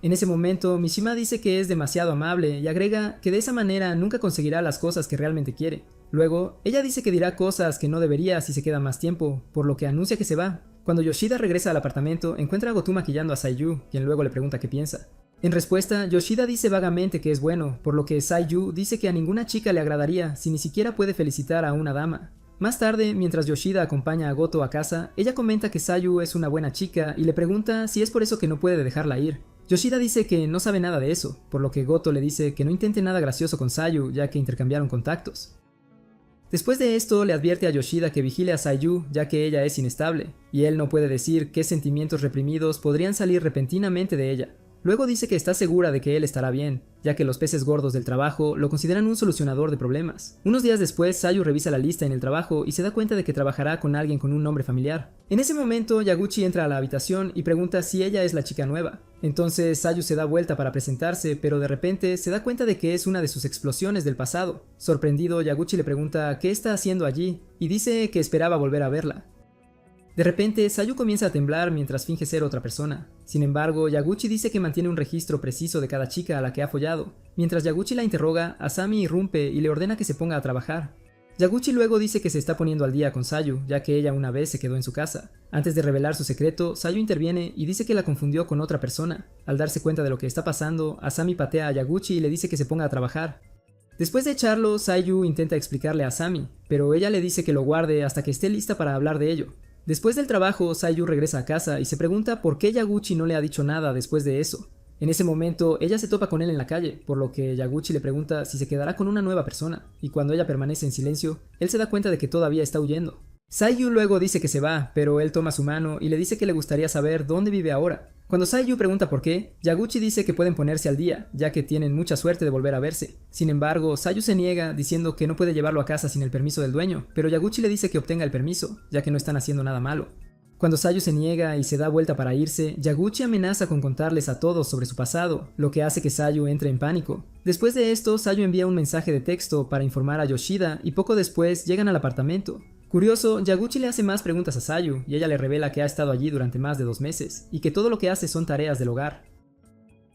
En ese momento, Mishima dice que es demasiado amable y agrega que de esa manera nunca conseguirá las cosas que realmente quiere. Luego, ella dice que dirá cosas que no debería si se queda más tiempo, por lo que anuncia que se va. Cuando Yoshida regresa al apartamento, encuentra a Gotao maquillando a Sayu, quien luego le pregunta qué piensa. En respuesta, Yoshida dice vagamente que es bueno, por lo que Sayu dice que a ninguna chica le agradaría si ni siquiera puede felicitar a una dama. Más tarde, mientras Yoshida acompaña a Gotao a casa, ella comenta que Sayu es una buena chica y le pregunta si es por eso que no puede dejarla ir. Yoshida dice que no sabe nada de eso, por lo que Gotao le dice que no intente nada gracioso con Sayu ya que intercambiaron contactos. Después de esto le advierte a Yoshida que vigile a Sayu ya que ella es inestable, y él no puede decir qué sentimientos reprimidos podrían salir repentinamente de ella. Luego dice que está segura de que él estará bien, ya que los peces gordos del trabajo lo consideran un solucionador de problemas. Unos días después, Sayu revisa la lista en el trabajo y se da cuenta de que trabajará con alguien con un nombre familiar. En ese momento, Yaguchi entra a la habitación y pregunta si ella es la chica nueva. Entonces Sayu se da vuelta para presentarse, pero de repente se da cuenta de que es una de sus explosiones del pasado. Sorprendido, Yaguchi le pregunta qué está haciendo allí y dice que esperaba volver a verla. De repente, Sayu comienza a temblar mientras finge ser otra persona. Sin embargo, Yaguchi dice que mantiene un registro preciso de cada chica a la que ha follado. Mientras Yaguchi la interroga, Asami irrumpe y le ordena que se ponga a trabajar. Yaguchi luego dice que se está poniendo al día con Sayu, ya que ella una vez se quedó en su casa. Antes de revelar su secreto, Sayu interviene y dice que la confundió con otra persona. Al darse cuenta de lo que está pasando, Asami patea a Yaguchi y le dice que se ponga a trabajar. Después de echarlo, Sayu intenta explicarle a Asami, pero ella le dice que lo guarde hasta que esté lista para hablar de ello. Después del trabajo, Sayu regresa a casa y se pregunta por qué Yaguchi no le ha dicho nada después de eso. En ese momento, ella se topa con él en la calle, por lo que Yaguchi le pregunta si se quedará con una nueva persona, y cuando ella permanece en silencio, él se da cuenta de que todavía está huyendo. Sayu luego dice que se va, pero él toma su mano y le dice que le gustaría saber dónde vive ahora. Cuando Sayu pregunta por qué, Yaguchi dice que pueden ponerse al día, ya que tienen mucha suerte de volver a verse. Sin embargo, Sayu se niega diciendo que no puede llevarlo a casa sin el permiso del dueño, pero Yaguchi le dice que obtenga el permiso, ya que no están haciendo nada malo. Cuando Sayu se niega y se da vuelta para irse, Yaguchi amenaza con contarles a todos sobre su pasado, lo que hace que Sayu entre en pánico. Después de esto, Sayu envía un mensaje de texto para informar a Yoshida y poco después llegan al apartamento. Curioso, Yaguchi le hace más preguntas a Sayu y ella le revela que ha estado allí durante más de 2 meses y que todo lo que hace son tareas del hogar.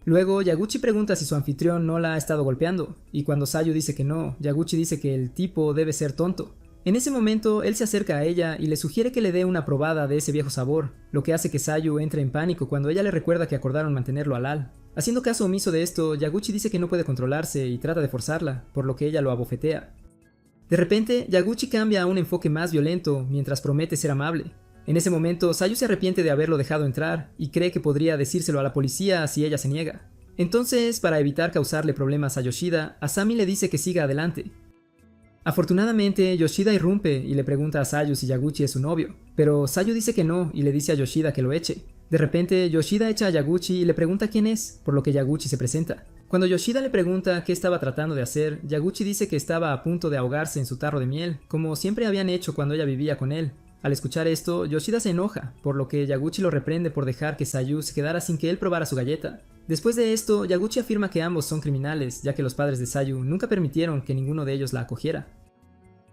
Luego, Yaguchi pregunta si su anfitrión no la ha estado golpeando, y cuando Sayu dice que no, Yaguchi dice que el tipo debe ser tonto. En ese momento, él se acerca a ella y le sugiere que le dé una probada de ese viejo sabor, lo que hace que Sayu entre en pánico cuando ella le recuerda que acordaron mantenerlo halal. Haciendo caso omiso de esto, Yaguchi dice que no puede controlarse y trata de forzarla, por lo que ella lo abofetea. De repente, Yaguchi cambia a un enfoque más violento mientras promete ser amable. En ese momento, Sayu se arrepiente de haberlo dejado entrar y cree que podría decírselo a la policía si ella se niega. Entonces, para evitar causarle problemas a Yoshida, Asami le dice que siga adelante. Afortunadamente, Yoshida irrumpe y le pregunta a Sayu si Yaguchi es su novio, pero Sayu dice que no y le dice a Yoshida que lo eche. De repente, Yoshida echa a Yaguchi y le pregunta quién es, por lo que Yaguchi se presenta. Cuando Yoshida le pregunta qué estaba tratando de hacer, Yaguchi dice que estaba a punto de ahogarse en su tarro de miel, como siempre habían hecho cuando ella vivía con él. Al escuchar esto, Yoshida se enoja, por lo que Yaguchi lo reprende por dejar que Sayu se quedara sin que él probara su galleta. Después de esto, Yaguchi afirma que ambos son criminales, ya que los padres de Sayu nunca permitieron que ninguno de ellos la acogiera.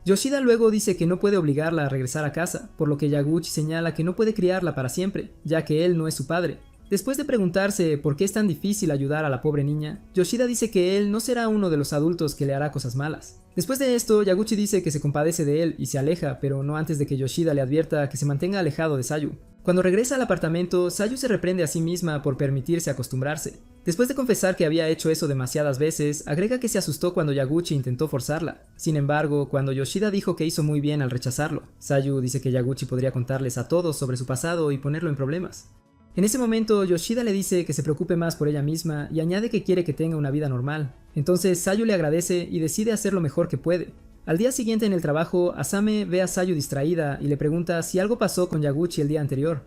Yoshida luego dice que no puede obligarla a regresar a casa, por lo que Yaguchi señala que no puede criarla para siempre, ya que él no es su padre. Después de preguntarse por qué es tan difícil ayudar a la pobre niña, Yoshida dice que él no será uno de los adultos que le hará cosas malas. Después de esto, Yaguchi dice que se compadece de él y se aleja, pero no antes de que Yoshida le advierta que se mantenga alejado de Sayu. Cuando regresa al apartamento, Sayu se reprende a sí misma por permitirse acostumbrarse. Después de confesar que había hecho eso demasiadas veces, agrega que se asustó cuando Yaguchi intentó forzarla. Sin embargo, cuando Yoshida dijo que hizo muy bien al rechazarlo, Sayu dice que Yaguchi podría contarles a todos sobre su pasado y ponerlo en problemas. En ese momento, Yoshida le dice que se preocupe más por ella misma y añade que quiere que tenga una vida normal. Entonces Sayu le agradece y decide hacer lo mejor que puede. Al día siguiente en el trabajo, Asame ve a Sayu distraída y le pregunta si algo pasó con Yaguchi el día anterior.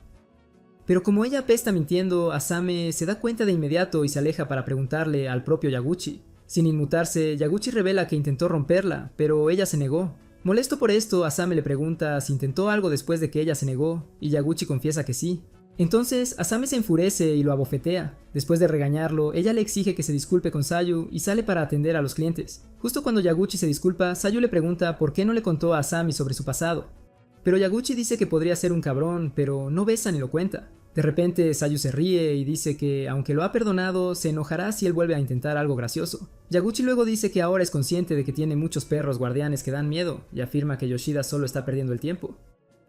Pero como ella apesta mintiendo, Asame se da cuenta de inmediato y se aleja para preguntarle al propio Yaguchi. Sin inmutarse, Yaguchi revela que intentó romperla, pero ella se negó. Molesto por esto, Asame le pregunta si intentó algo después de que ella se negó, y Yaguchi confiesa que sí. Entonces, Asame se enfurece y lo abofetea. Después de regañarlo, ella le exige que se disculpe con Sayu y sale para atender a los clientes. Justo cuando Yaguchi se disculpa, Sayu le pregunta por qué no le contó a Asami sobre su pasado. Pero Yaguchi dice que podría ser un cabrón, pero no besa ni lo cuenta. De repente, Sayu se ríe y dice que, aunque lo ha perdonado, se enojará si él vuelve a intentar algo gracioso. Yaguchi luego dice que ahora es consciente de que tiene muchos perros guardianes que dan miedo, y afirma que Yoshida solo está perdiendo el tiempo.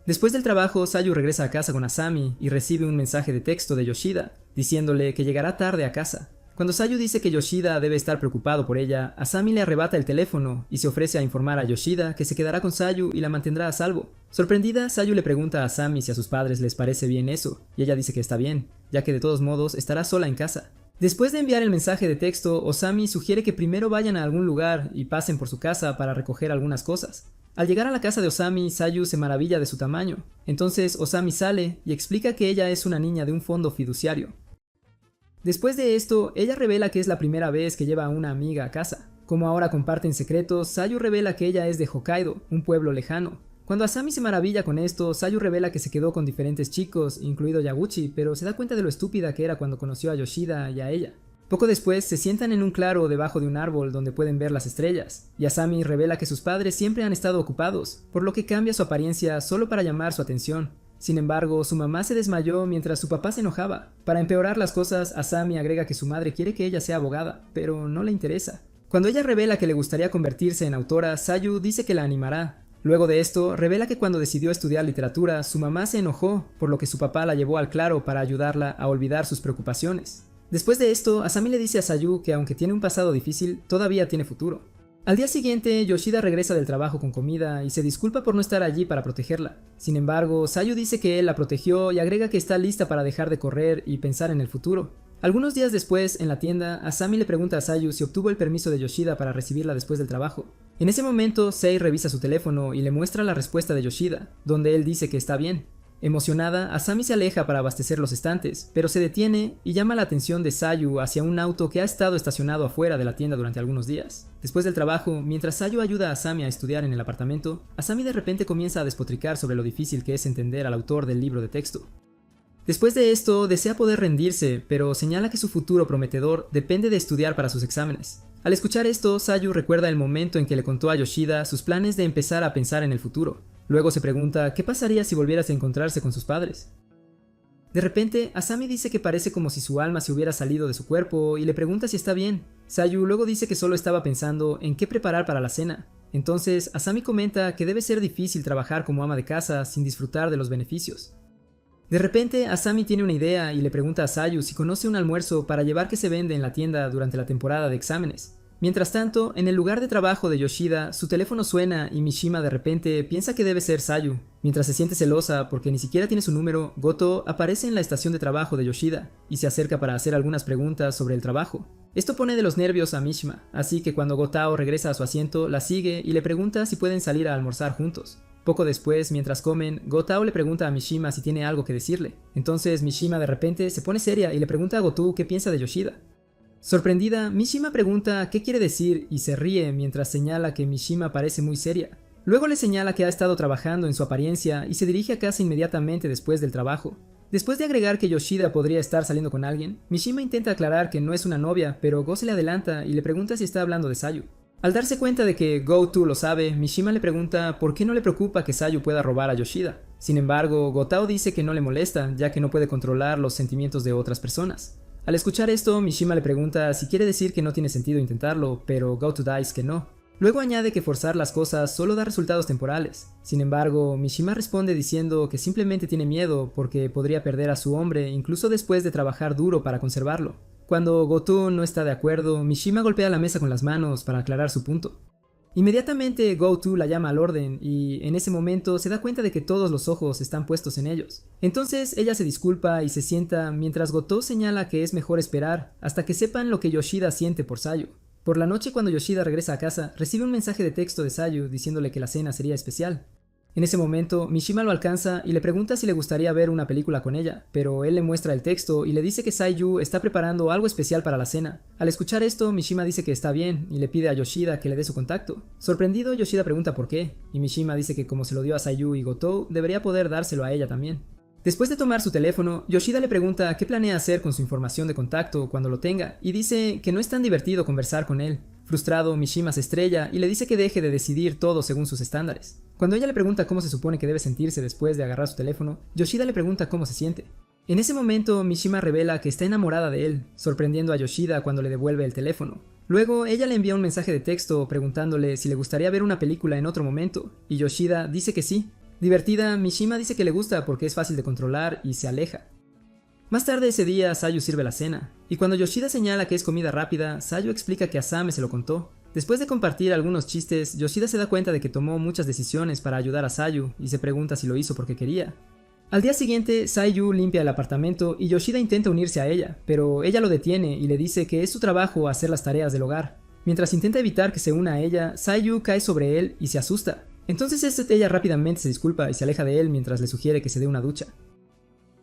Después del trabajo, Sayu regresa a casa con Asami y recibe un mensaje de texto de Yoshida, diciéndole que llegará tarde a casa. Cuando Sayu dice que Yoshida debe estar preocupado por ella, Asami le arrebata el teléfono y se ofrece a informar a Yoshida que se quedará con Sayu y la mantendrá a salvo. Sorprendida, Sayu le pregunta a Asami si a sus padres les parece bien eso, y ella dice que está bien, ya que de todos modos estará sola en casa. Después de enviar el mensaje de texto, Osami sugiere que primero vayan a algún lugar y pasen por su casa para recoger algunas cosas. Al llegar a la casa de Osami, Sayu se maravilla de su tamaño. Entonces Osami sale y explica que ella es una niña de un fondo fiduciario. Después de esto, ella revela que es la primera vez que lleva a una amiga a casa. Como ahora comparten secretos, Sayu revela que ella es de Hokkaido, un pueblo lejano. Cuando Asami se maravilla con esto, Sayu revela que se quedó con diferentes chicos, incluido Yaguchi, pero se da cuenta de lo estúpida que era cuando conoció a Yoshida y a ella. Poco después, se sientan en un claro debajo de un árbol donde pueden ver las estrellas, y Asami revela que sus padres siempre han estado ocupados, por lo que cambia su apariencia solo para llamar su atención. Sin embargo, su mamá se desmayó mientras su papá se enojaba. Para empeorar las cosas, Asami agrega que su madre quiere que ella sea abogada, pero no le interesa. Cuando ella revela que le gustaría convertirse en autora, Sayu dice que la animará. Luego de esto, revela que cuando decidió estudiar literatura, su mamá se enojó, por lo que su papá la llevó al claro para ayudarla a olvidar sus preocupaciones. Después de esto, Asami le dice a Sayu que aunque tiene un pasado difícil, todavía tiene futuro. Al día siguiente, Yoshida regresa del trabajo con comida y se disculpa por no estar allí para protegerla. Sin embargo, Sayu dice que él la protegió y agrega que está lista para dejar de correr y pensar en el futuro. Algunos días después, en la tienda, Asami le pregunta a Sayu si obtuvo el permiso de Yoshida para recibirla después del trabajo. En ese momento, Sei revisa su teléfono y le muestra la respuesta de Yoshida, donde él dice que está bien. Emocionada, Asami se aleja para abastecer los estantes, pero se detiene y llama la atención de Sayu hacia un auto que ha estado estacionado afuera de la tienda durante algunos días. Después del trabajo, mientras Sayu ayuda a Asami a estudiar en el apartamento, Asami de repente comienza a despotricar sobre lo difícil que es entender al autor del libro de texto. Después de esto, desea poder rendirse, pero señala que su futuro prometedor depende de estudiar para sus exámenes. Al escuchar esto, Sayu recuerda el momento en que le contó a Yoshida sus planes de empezar a pensar en el futuro. Luego se pregunta qué pasaría si volvieras a encontrarse con sus padres. De repente, Asami dice que parece como si su alma se hubiera salido de su cuerpo y le pregunta si está bien. Sayu luego dice que solo estaba pensando en qué preparar para la cena. Entonces, Asami comenta que debe ser difícil trabajar como ama de casa sin disfrutar de los beneficios. De repente, Asami tiene una idea y le pregunta a Sayu si conoce un almuerzo para llevar que se vende en la tienda durante la temporada de exámenes. Mientras tanto, en el lugar de trabajo de Yoshida, su teléfono suena y Mishima de repente piensa que debe ser Sayu. Mientras se siente celosa porque ni siquiera tiene su número, Goto aparece en la estación de trabajo de Yoshida y se acerca para hacer algunas preguntas sobre el trabajo. Esto pone de los nervios a Mishima, así que cuando Gotao regresa a su asiento, la sigue y le pregunta si pueden salir a almorzar juntos. Poco después, mientras comen, Gotao le pregunta a Mishima si tiene algo que decirle. Entonces Mishima de repente se pone seria y le pregunta a Goto qué piensa de Yoshida. Sorprendida, Mishima pregunta qué quiere decir y se ríe mientras señala que Mishima parece muy seria. Luego le señala que ha estado trabajando en su apariencia y se dirige a casa inmediatamente después del trabajo. Después de agregar que Yoshida podría estar saliendo con alguien, Mishima intenta aclarar que no es una novia, pero Go se le adelanta y le pregunta si está hablando de Sayu. Al darse cuenta de que Go-To lo sabe, Mishima le pregunta por qué no le preocupa que Sayu pueda robar a Yoshida. Sin embargo, Gotao dice que no le molesta, ya que no puede controlar los sentimientos de otras personas. Al escuchar esto, Mishima le pregunta si quiere decir que no tiene sentido intentarlo, pero Go-To dice que no. Luego añade que forzar las cosas solo da resultados temporales. Sin embargo, Mishima responde diciendo que simplemente tiene miedo porque podría perder a su hombre incluso después de trabajar duro para conservarlo. Cuando Go-To no está de acuerdo, Mishima golpea la mesa con las manos para aclarar su punto. Inmediatamente Go-To la llama al orden y en ese momento se da cuenta de que todos los ojos están puestos en ellos. Entonces ella se disculpa y se sienta mientras Go-To señala que es mejor esperar hasta que sepan lo que Yoshida siente por Sayu. Por la noche, cuando Yoshida regresa a casa, recibe un mensaje de texto de Sayu diciéndole que la cena sería especial. En ese momento, Mishima lo alcanza y le pregunta si le gustaría ver una película con ella, pero él le muestra el texto y le dice que Sayu está preparando algo especial para la cena. Al escuchar esto, Mishima dice que está bien y le pide a Yoshida que le dé su contacto. Sorprendido, Yoshida pregunta por qué, y Mishima dice que como se lo dio a Sayu y Gotou, debería poder dárselo a ella también. Después de tomar su teléfono, Yoshida le pregunta qué planea hacer con su información de contacto cuando lo tenga, y dice que no es tan divertido conversar con él. Frustrado, Mishima se estrella y le dice que deje de decidir todo según sus estándares. Cuando ella le pregunta cómo se supone que debe sentirse después de agarrar su teléfono, Yoshida le pregunta cómo se siente. En ese momento, Mishima revela que está enamorada de él, sorprendiendo a Yoshida cuando le devuelve el teléfono. Luego, ella le envía un mensaje de texto preguntándole si le gustaría ver una película en otro momento, y Yoshida dice que sí. Divertida, Mishima dice que le gusta porque es fácil de controlar y se aleja. Más tarde ese día, Sayu sirve la cena, y cuando Yoshida señala que es comida rápida, Sayu explica que Asame se lo contó. Después de compartir algunos chistes, Yoshida se da cuenta de que tomó muchas decisiones para ayudar a Sayu y se pregunta si lo hizo porque quería. Al día siguiente, Sayu limpia el apartamento y Yoshida intenta unirse a ella, pero ella lo detiene y le dice que es su trabajo hacer las tareas del hogar. Mientras intenta evitar que se una a ella, Sayu cae sobre él y se asusta. Ella rápidamente se disculpa y se aleja de él mientras le sugiere que se dé una ducha.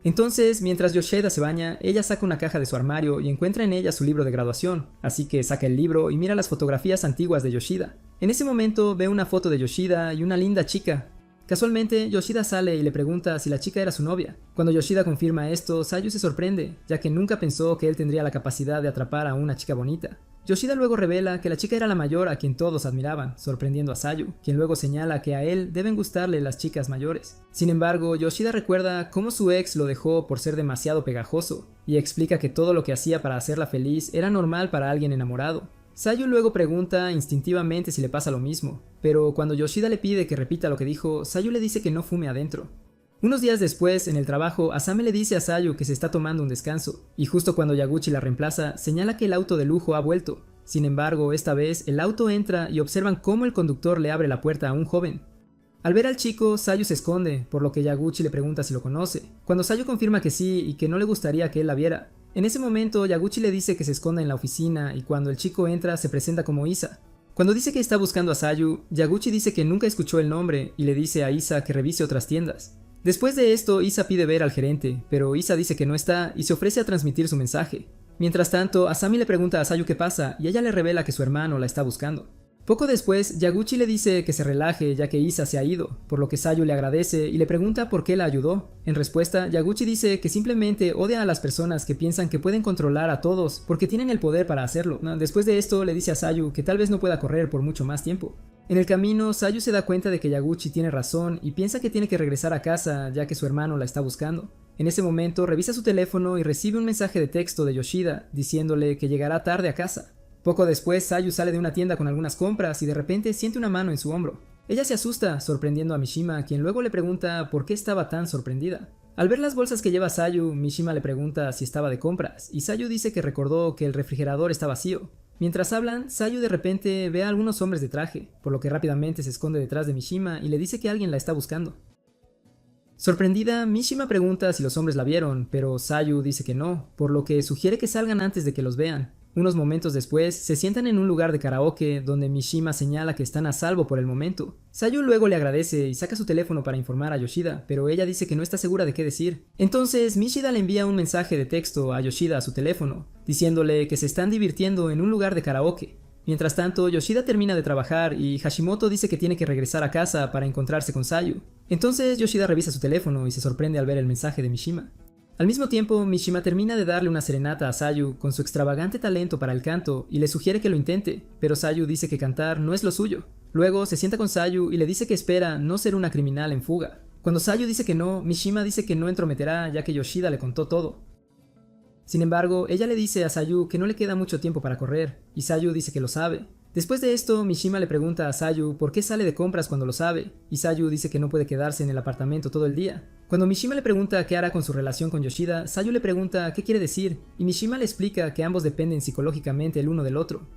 Entonces, mientras Yoshida se baña, ella saca una caja de su armario y encuentra en ella su libro de graduación, así que saca el libro y mira las fotografías antiguas de Yoshida. En ese momento ve una foto de Yoshida y una linda chica. Casualmente, Yoshida sale y le pregunta si la chica era su novia. Cuando Yoshida confirma esto, Sayu se sorprende, ya que nunca pensó que él tendría la capacidad de atrapar a una chica bonita. Yoshida luego revela que la chica era la mayor a quien todos admiraban, sorprendiendo a Sayu, quien luego señala que a él deben gustarle las chicas mayores. Sin embargo, Yoshida recuerda cómo su ex lo dejó por ser demasiado pegajoso, y explica que todo lo que hacía para hacerla feliz era normal para alguien enamorado. Sayu luego pregunta instintivamente si le pasa lo mismo, pero cuando Yoshida le pide que repita lo que dijo, Sayu le dice que no fume adentro. Unos días después, en el trabajo, Asame le dice a Sayu que se está tomando un descanso, y justo cuando Yaguchi la reemplaza, señala que el auto de lujo ha vuelto. Sin embargo, esta vez, el auto entra y observan cómo el conductor le abre la puerta a un joven. Al ver al chico, Sayu se esconde, por lo que Yaguchi le pregunta si lo conoce, cuando Sayu confirma que sí y que no le gustaría que él la viera. En ese momento, Yaguchi le dice que se esconda en la oficina y cuando el chico entra se presenta como Isa. Cuando dice que está buscando a Sayu, Yaguchi dice que nunca escuchó el nombre y le dice a Isa que revise otras tiendas. Después de esto, Isa pide ver al gerente, pero Isa dice que no está y se ofrece a transmitir su mensaje. Mientras tanto, Asami le pregunta a Sayu qué pasa y ella le revela que su hermano la está buscando. Poco después, Yaguchi le dice que se relaje ya que Isa se ha ido, por lo que Sayu le agradece y le pregunta por qué la ayudó. En respuesta, Yaguchi dice que simplemente odia a las personas que piensan que pueden controlar a todos porque tienen el poder para hacerlo. Después de esto, le dice a Sayu que tal vez no pueda correr por mucho más tiempo. En el camino, Sayu se da cuenta de que Yaguchi tiene razón y piensa que tiene que regresar a casa ya que su hermano la está buscando. En ese momento, revisa su teléfono y recibe un mensaje de texto de Yoshida diciéndole que llegará tarde a casa. Poco después, Sayu sale de una tienda con algunas compras y de repente siente una mano en su hombro. Ella se asusta, sorprendiendo a Mishima, quien luego le pregunta por qué estaba tan sorprendida. Al ver las bolsas que lleva Sayu, Mishima le pregunta si estaba de compras, y Sayu dice que recordó que el refrigerador está vacío. Mientras hablan, Sayu de repente ve a algunos hombres de traje, por lo que rápidamente se esconde detrás de Mishima y le dice que alguien la está buscando. Sorprendida, Mishima pregunta si los hombres la vieron, pero Sayu dice que no, por lo que sugiere que salgan antes de que los vean. Unos momentos después, se sientan en un lugar de karaoke donde Mishima señala que están a salvo por el momento. Sayu luego le agradece y saca su teléfono para informar a Yoshida, pero ella dice que no está segura de qué decir. Entonces, Mishida le envía un mensaje de texto a Yoshida a su teléfono, diciéndole que se están divirtiendo en un lugar de karaoke. Mientras tanto, Yoshida termina de trabajar y Hashimoto dice que tiene que regresar a casa para encontrarse con Sayu. Entonces, Yoshida revisa su teléfono y se sorprende al ver el mensaje de Mishima. Al mismo tiempo, Mishima termina de darle una serenata a Sayu con su extravagante talento para el canto y le sugiere que lo intente, pero Sayu dice que cantar no es lo suyo. Luego se sienta con Sayu y le dice que espera no ser una criminal en fuga. Cuando Sayu dice que no, Mishima dice que no entrometerá ya que Yoshida le contó todo. Sin embargo, ella le dice a Sayu que no le queda mucho tiempo para correr, y Sayu dice que lo sabe. Después de esto, Mishima le pregunta a Sayu por qué sale de compras cuando lo sabe, y Sayu dice que no puede quedarse en el apartamento todo el día. Cuando Mishima le pregunta qué hará con su relación con Yoshida, Sayu le pregunta qué quiere decir, y Mishima le explica que ambos dependen psicológicamente el uno del otro.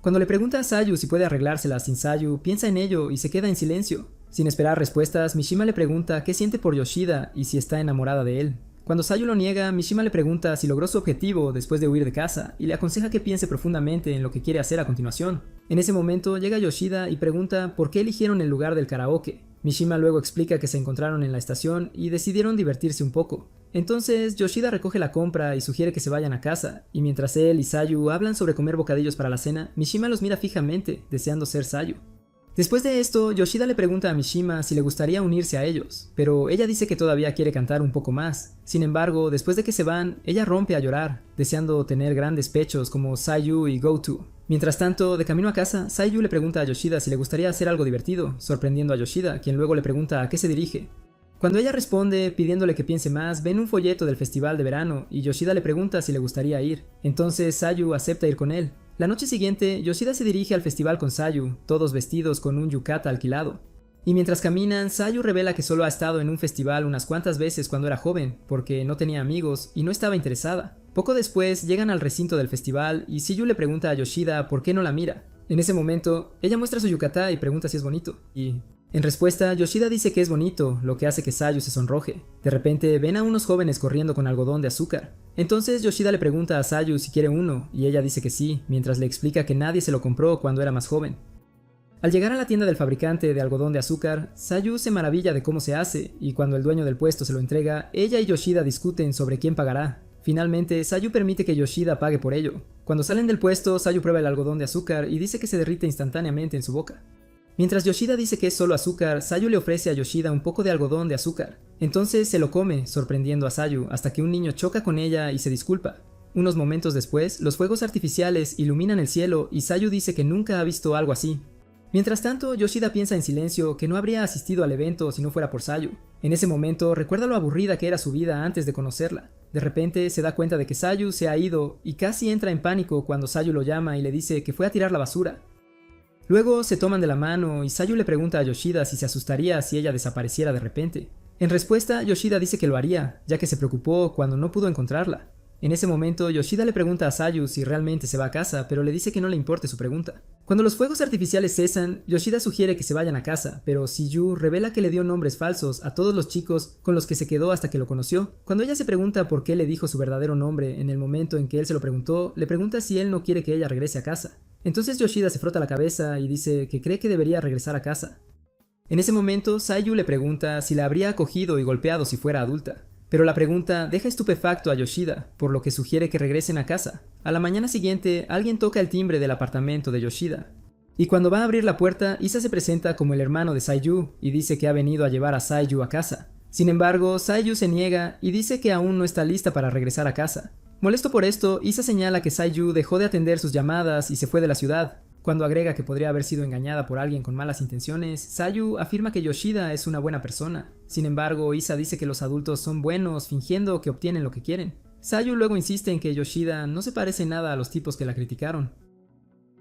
Cuando le pregunta a Sayu si puede arreglársela sin Sayu, piensa en ello y se queda en silencio. Sin esperar respuestas, Mishima le pregunta qué siente por Yoshida y si está enamorada de él. Cuando Sayu lo niega, Mishima le pregunta si logró su objetivo después de huir de casa y le aconseja que piense profundamente en lo que quiere hacer a continuación. En ese momento llega Yoshida y pregunta por qué eligieron el lugar del karaoke. Mishima luego explica que se encontraron en la estación y decidieron divertirse un poco. Entonces Yoshida recoge la compra y sugiere que se vayan a casa, y mientras él y Sayu hablan sobre comer bocadillos para la cena, Mishima los mira fijamente, deseando ser Sayu. Después de esto, Yoshida le pregunta a Mishima si le gustaría unirse a ellos, pero ella dice que todavía quiere cantar un poco más. Sin embargo, después de que se van, ella rompe a llorar, deseando tener grandes pechos como Sayu y Goto. Mientras tanto, de camino a casa, Sayu le pregunta a Yoshida si le gustaría hacer algo divertido, sorprendiendo a Yoshida, quien luego le pregunta a qué se dirige. Cuando ella responde pidiéndole que piense más, ven un folleto del festival de verano y Yoshida le pregunta si le gustaría ir. Entonces Sayu acepta ir con él. La noche siguiente, Yoshida se dirige al festival con Sayu, todos vestidos con un yukata alquilado. Y mientras caminan, Sayu revela que solo ha estado en un festival unas cuantas veces cuando era joven, porque no tenía amigos y no estaba interesada. Poco después, llegan al recinto del festival y Sayu le pregunta a Yoshida por qué no la mira. En ese momento, ella muestra su yukata y pregunta si es bonito, y en respuesta, Yoshida dice que es bonito, lo que hace que Sayu se sonroje. De repente, ven a unos jóvenes corriendo con algodón de azúcar. Entonces Yoshida le pregunta a Sayu si quiere uno, y ella dice que sí, mientras le explica que nadie se lo compró cuando era más joven. Al llegar a la tienda del fabricante de algodón de azúcar, Sayu se maravilla de cómo se hace, y cuando el dueño del puesto se lo entrega, ella y Yoshida discuten sobre quién pagará. Finalmente, Sayu permite que Yoshida pague por ello. Cuando salen del puesto, Sayu prueba el algodón de azúcar y dice que se derrite instantáneamente en su boca. Mientras Yoshida dice que es solo azúcar, Sayu le ofrece a Yoshida un poco de algodón de azúcar. Entonces se lo come, sorprendiendo a Sayu, hasta que un niño choca con ella y se disculpa. Unos momentos después, los fuegos artificiales iluminan el cielo y Sayu dice que nunca ha visto algo así. Mientras tanto, Yoshida piensa en silencio que no habría asistido al evento si no fuera por Sayu. En ese momento, recuerda lo aburrida que era su vida antes de conocerla. De repente, se da cuenta de que Sayu se ha ido y casi entra en pánico cuando Sayu lo llama y le dice que fue a tirar la basura. Luego se toman de la mano y Sayu le pregunta a Yoshida si se asustaría si ella desapareciera de repente. En respuesta, Yoshida dice que lo haría, ya que se preocupó cuando no pudo encontrarla. En ese momento, Yoshida le pregunta a Sayu si realmente se va a casa, pero le dice que no le importe su pregunta. Cuando los fuegos artificiales cesan, Yoshida sugiere que se vayan a casa, pero Shiyu revela que le dio nombres falsos a todos los chicos con los que se quedó hasta que lo conoció. Cuando ella se pregunta por qué le dijo su verdadero nombre en el momento en que él se lo preguntó, le pregunta si él no quiere que ella regrese a casa. Entonces Yoshida se frota la cabeza y dice que cree que debería regresar a casa. En ese momento, Sayu le pregunta si la habría acogido y golpeado si fuera adulta. Pero la pregunta deja estupefacto a Yoshida, por lo que sugiere que regresen a casa. A la mañana siguiente, alguien toca el timbre del apartamento de Yoshida. Y cuando va a abrir la puerta, Isa se presenta como el hermano de Sayu y dice que ha venido a llevar a Sayu a casa. Sin embargo, Sayu se niega y dice que aún no está lista para regresar a casa. Molesto por esto, Isa señala que Sayu dejó de atender sus llamadas y se fue de la ciudad. Cuando agrega que podría haber sido engañada por alguien con malas intenciones, Sayu afirma que Yoshida es una buena persona. Sin embargo, Isa dice que los adultos son buenos fingiendo que obtienen lo que quieren. Sayu luego insiste en que Yoshida no se parece nada a los tipos que la criticaron.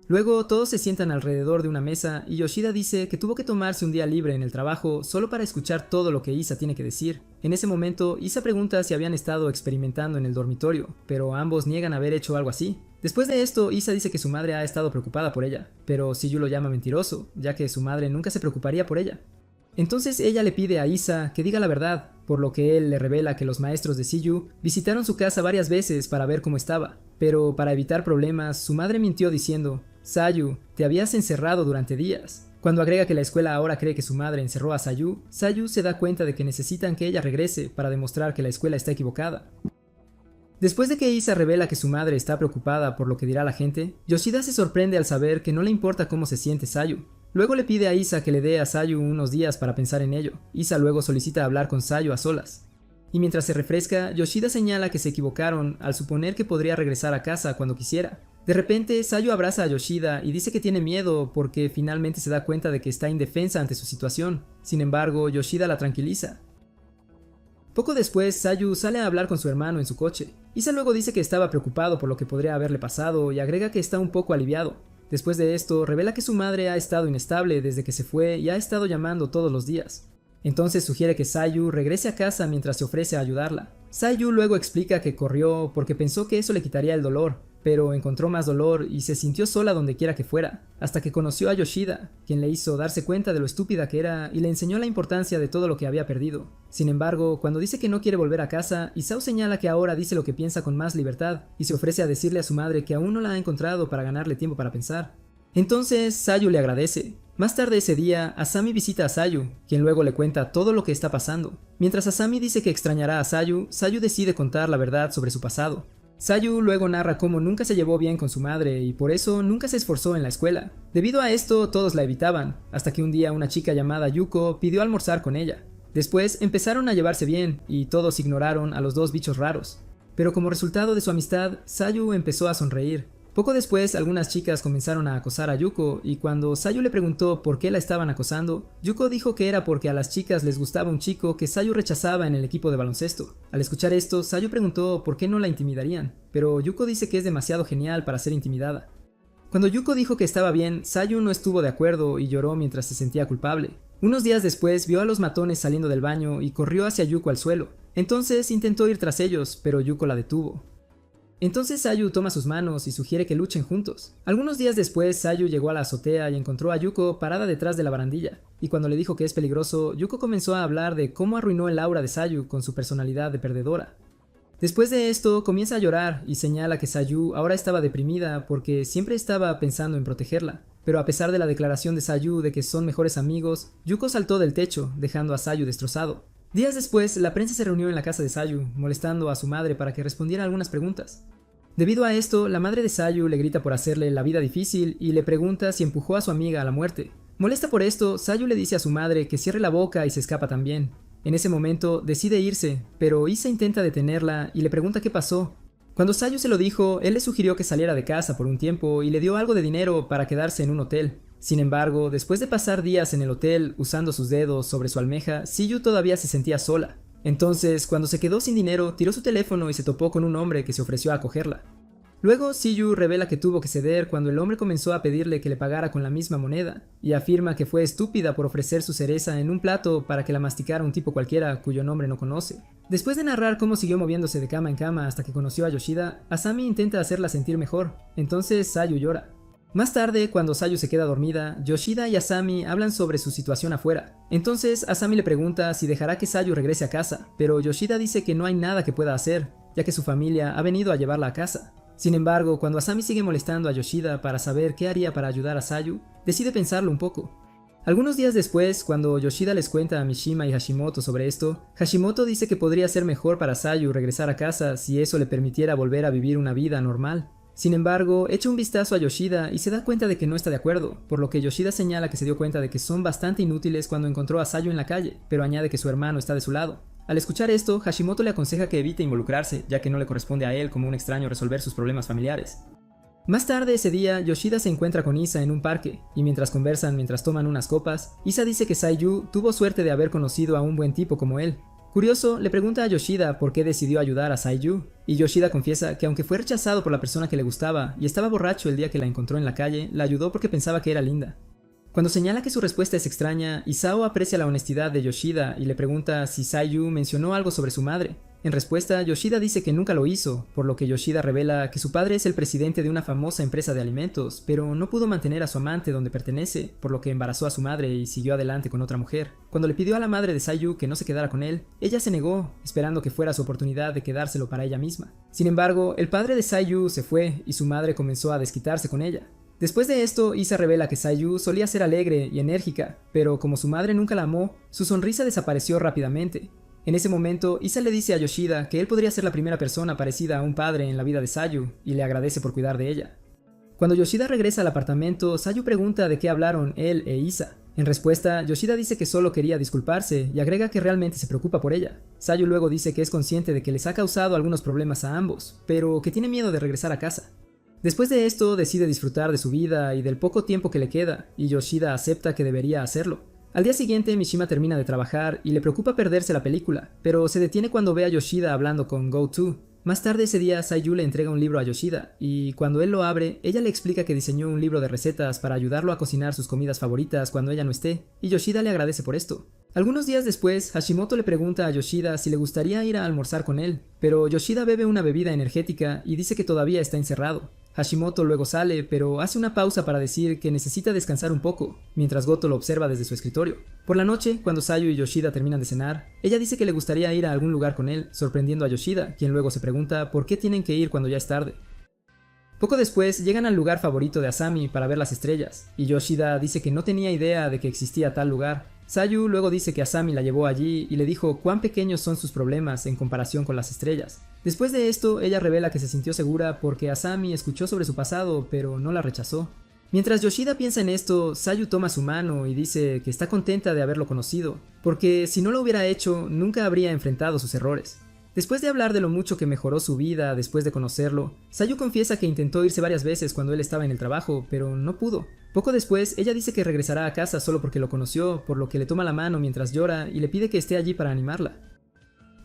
Luego todos se sientan alrededor de una mesa y Yoshida dice que tuvo que tomarse un día libre en el trabajo solo para escuchar todo lo que Isa tiene que decir. En ese momento, Isa pregunta si habían estado experimentando en el dormitorio, pero ambos niegan haber hecho algo así. Después de esto, Isa dice que su madre ha estado preocupada por ella, pero Shiyu lo llama mentiroso, ya que su madre nunca se preocuparía por ella. Entonces ella le pide a Isa que diga la verdad, por lo que él le revela que los maestros de Shiyu visitaron su casa varias veces para ver cómo estaba, pero para evitar problemas, su madre mintió diciendo: Sayu, te habías encerrado durante días. Cuando agrega que la escuela ahora cree que su madre encerró a Sayu, Sayu se da cuenta de que necesitan que ella regrese para demostrar que la escuela está equivocada. Después de que Isa revela que su madre está preocupada por lo que dirá la gente, Yoshida se sorprende al saber que no le importa cómo se siente Sayu. Luego le pide a Isa que le dé a Sayu unos días para pensar en ello. Isa luego solicita hablar con Sayu a solas. Y mientras se refresca, Yoshida señala que se equivocaron al suponer que podría regresar a casa cuando quisiera. De repente, Sayu abraza a Yoshida y dice que tiene miedo porque finalmente se da cuenta de que está indefensa ante su situación. Sin embargo, Yoshida la tranquiliza. Poco después, Sayu sale a hablar con su hermano en su coche. Isa luego dice que estaba preocupado por lo que podría haberle pasado y agrega que está un poco aliviado. Después de esto, revela que su madre ha estado inestable desde que se fue y ha estado llamando todos los días. Entonces sugiere que Sayu regrese a casa mientras se ofrece a ayudarla. Sayu luego explica que corrió porque pensó que eso le quitaría el dolor, pero encontró más dolor y se sintió sola donde quiera que fuera, hasta que conoció a Yoshida, quien le hizo darse cuenta de lo estúpida que era y le enseñó la importancia de todo lo que había perdido. Sin embargo, cuando dice que no quiere volver a casa, Isao señala que ahora dice lo que piensa con más libertad y se ofrece a decirle a su madre que aún no la ha encontrado para ganarle tiempo para pensar. Entonces Sayu le agradece. Más tarde ese día, Asami visita a Sayu, quien luego le cuenta todo lo que está pasando. Mientras Asami dice que extrañará a Sayu, Sayu decide contar la verdad sobre su pasado. Sayu luego narra cómo nunca se llevó bien con su madre y por eso nunca se esforzó en la escuela. Debido a esto, todos la evitaban, hasta que un día una chica llamada Yuko pidió almorzar con ella. Después empezaron a llevarse bien y todos ignoraron a los dos bichos raros. Pero como resultado de su amistad, Sayu empezó a sonreír. Poco después, algunas chicas comenzaron a acosar a Yuko y cuando Sayu le preguntó por qué la estaban acosando, Yuko dijo que era porque a las chicas les gustaba un chico que Sayu rechazaba en el equipo de baloncesto. Al escuchar esto, Sayu preguntó por qué no la intimidarían, pero Yuko dice que es demasiado genial para ser intimidada. Cuando Yuko dijo que estaba bien, Sayu no estuvo de acuerdo y lloró mientras se sentía culpable. Unos días después vio a los matones saliendo del baño y corrió hacia Yuko al suelo. Entonces intentó ir tras ellos, pero Yuko la detuvo. Entonces Sayu toma sus manos y sugiere que luchen juntos. Algunos días después, Sayu llegó a la azotea y encontró a Yuko parada detrás de la barandilla, y cuando le dijo que es peligroso, Yuko comenzó a hablar de cómo arruinó el aura de Sayu con su personalidad de perdedora. Después de esto, comienza a llorar y señala que Sayu ahora estaba deprimida porque siempre estaba pensando en protegerla. pero a pesar de la declaración de Sayu de que son mejores amigos, Yuko saltó del techo, dejando a Sayu destrozado. Días después, la prensa se reunió en la casa de Sayu, molestando a su madre para que respondiera algunas preguntas. Debido a esto, la madre de Sayu le grita por hacerle la vida difícil y le pregunta si empujó a su amiga a la muerte. Molesta por esto, Sayu le dice a su madre que cierre la boca y se escapa también. En ese momento, decide irse, pero Isa intenta detenerla y le pregunta qué pasó. Cuando Sayu se lo dijo, él le sugirió que saliera de casa por un tiempo y le dio algo de dinero para quedarse en un hotel. Sin embargo, después de pasar días en el hotel usando sus dedos sobre su almeja, Siyu todavía se sentía sola. Entonces, cuando se quedó sin dinero, tiró su teléfono y se topó con un hombre que se ofreció a acogerla. Luego, Siyu revela que tuvo que ceder cuando el hombre comenzó a pedirle que le pagara con la misma moneda, y afirma que fue estúpida por ofrecer su cereza en un plato para que la masticara un tipo cualquiera cuyo nombre no conoce. Después de narrar cómo siguió moviéndose de cama en cama hasta que conoció a Yoshida, Asami intenta hacerla sentir mejor, entonces Sayu llora. Más tarde, cuando Sayu se queda dormida, Yoshida y Asami hablan sobre su situación afuera. Entonces, Asami le pregunta si dejará que Sayu regrese a casa, pero Yoshida dice que no hay nada que pueda hacer, ya que su familia ha venido a llevarla a casa. Sin embargo, cuando Asami sigue molestando a Yoshida para saber qué haría para ayudar a Sayu, decide pensarlo un poco. Algunos días después, cuando Yoshida les cuenta a Mishima y Hashimoto sobre esto, Hashimoto dice que podría ser mejor para Sayu regresar a casa si eso le permitiera volver a vivir una vida normal. Sin embargo, echa un vistazo a Yoshida y se da cuenta de que no está de acuerdo, por lo que Yoshida señala que se dio cuenta de que son bastante inútiles cuando encontró a Sayu en la calle, pero añade que su hermano está de su lado. Al escuchar esto, Hashimoto le aconseja que evite involucrarse, ya que no le corresponde a él como un extraño resolver sus problemas familiares. Más tarde ese día, Yoshida se encuentra con Isa en un parque, y mientras conversan mientras toman unas copas, Isa dice que Sayu tuvo suerte de haber conocido a un buen tipo como él. Curioso, le pregunta a Yoshida por qué decidió ayudar a Sayu, y Yoshida confiesa que aunque fue rechazado por la persona que le gustaba y estaba borracho el día que la encontró en la calle, la ayudó porque pensaba que era linda. Cuando señala que su respuesta es extraña, Isao aprecia la honestidad de Yoshida y le pregunta si Sayu mencionó algo sobre su madre. En respuesta, Yoshida dice que nunca lo hizo, por lo que Yoshida revela que su padre es el presidente de una famosa empresa de alimentos, pero no pudo mantener a su amante donde pertenece, por lo que embarazó a su madre y siguió adelante con otra mujer. Cuando le pidió a la madre de Sayu que no se quedara con él, ella se negó, esperando que fuera su oportunidad de quedárselo para ella misma. Sin embargo, el padre de Sayu se fue y su madre comenzó a desquitarse con ella. Después de esto, Isa revela que Sayu solía ser alegre y enérgica, pero como su madre nunca la amó, su sonrisa desapareció rápidamente. En ese momento, Isa le dice a Yoshida que él podría ser la primera persona parecida a un padre en la vida de Sayu, y le agradece por cuidar de ella. Cuando Yoshida regresa al apartamento, Sayu pregunta de qué hablaron él e Isa. En respuesta, Yoshida dice que solo quería disculparse y agrega que realmente se preocupa por ella. Sayu luego dice que es consciente de que les ha causado algunos problemas a ambos, pero que tiene miedo de regresar a casa. Después de esto, decide disfrutar de su vida y del poco tiempo que le queda, y Yoshida acepta que debería hacerlo. Al día siguiente, Mishima termina de trabajar y le preocupa perderse la película, pero se detiene cuando ve a Yoshida hablando con Go-To. Más tarde ese día, Sayu le entrega un libro a Yoshida, y cuando él lo abre, ella le explica que diseñó un libro de recetas para ayudarlo a cocinar sus comidas favoritas cuando ella no esté, y Yoshida le agradece por esto. Algunos días después, Hashimoto le pregunta a Yoshida si le gustaría ir a almorzar con él, pero Yoshida bebe una bebida energética y dice que todavía está encerrado. Hashimoto luego sale, pero hace una pausa para decir que necesita descansar un poco, mientras Goto lo observa desde su escritorio. Por la noche, cuando Sayu y Yoshida terminan de cenar, ella dice que le gustaría ir a algún lugar con él, sorprendiendo a Yoshida, quien luego se pregunta por qué tienen que ir cuando ya es tarde. Poco después, llegan al lugar favorito de Asami para ver las estrellas, y Yoshida dice que no tenía idea de que existía tal lugar. Sayu luego dice que Asami la llevó allí y le dijo cuán pequeños son sus problemas en comparación con las estrellas. Después de esto, ella revela que se sintió segura porque Asami escuchó sobre su pasado, pero no la rechazó. Mientras Yoshida piensa en esto, Sayu toma su mano y dice que está contenta de haberlo conocido, porque si no lo hubiera hecho, nunca habría enfrentado sus errores. Después de hablar de lo mucho que mejoró su vida después de conocerlo, Sayu confiesa que intentó irse varias veces cuando él estaba en el trabajo, pero no pudo. Poco después, ella dice que regresará a casa solo porque lo conoció, por lo que le toma la mano mientras llora y le pide que esté allí para animarla.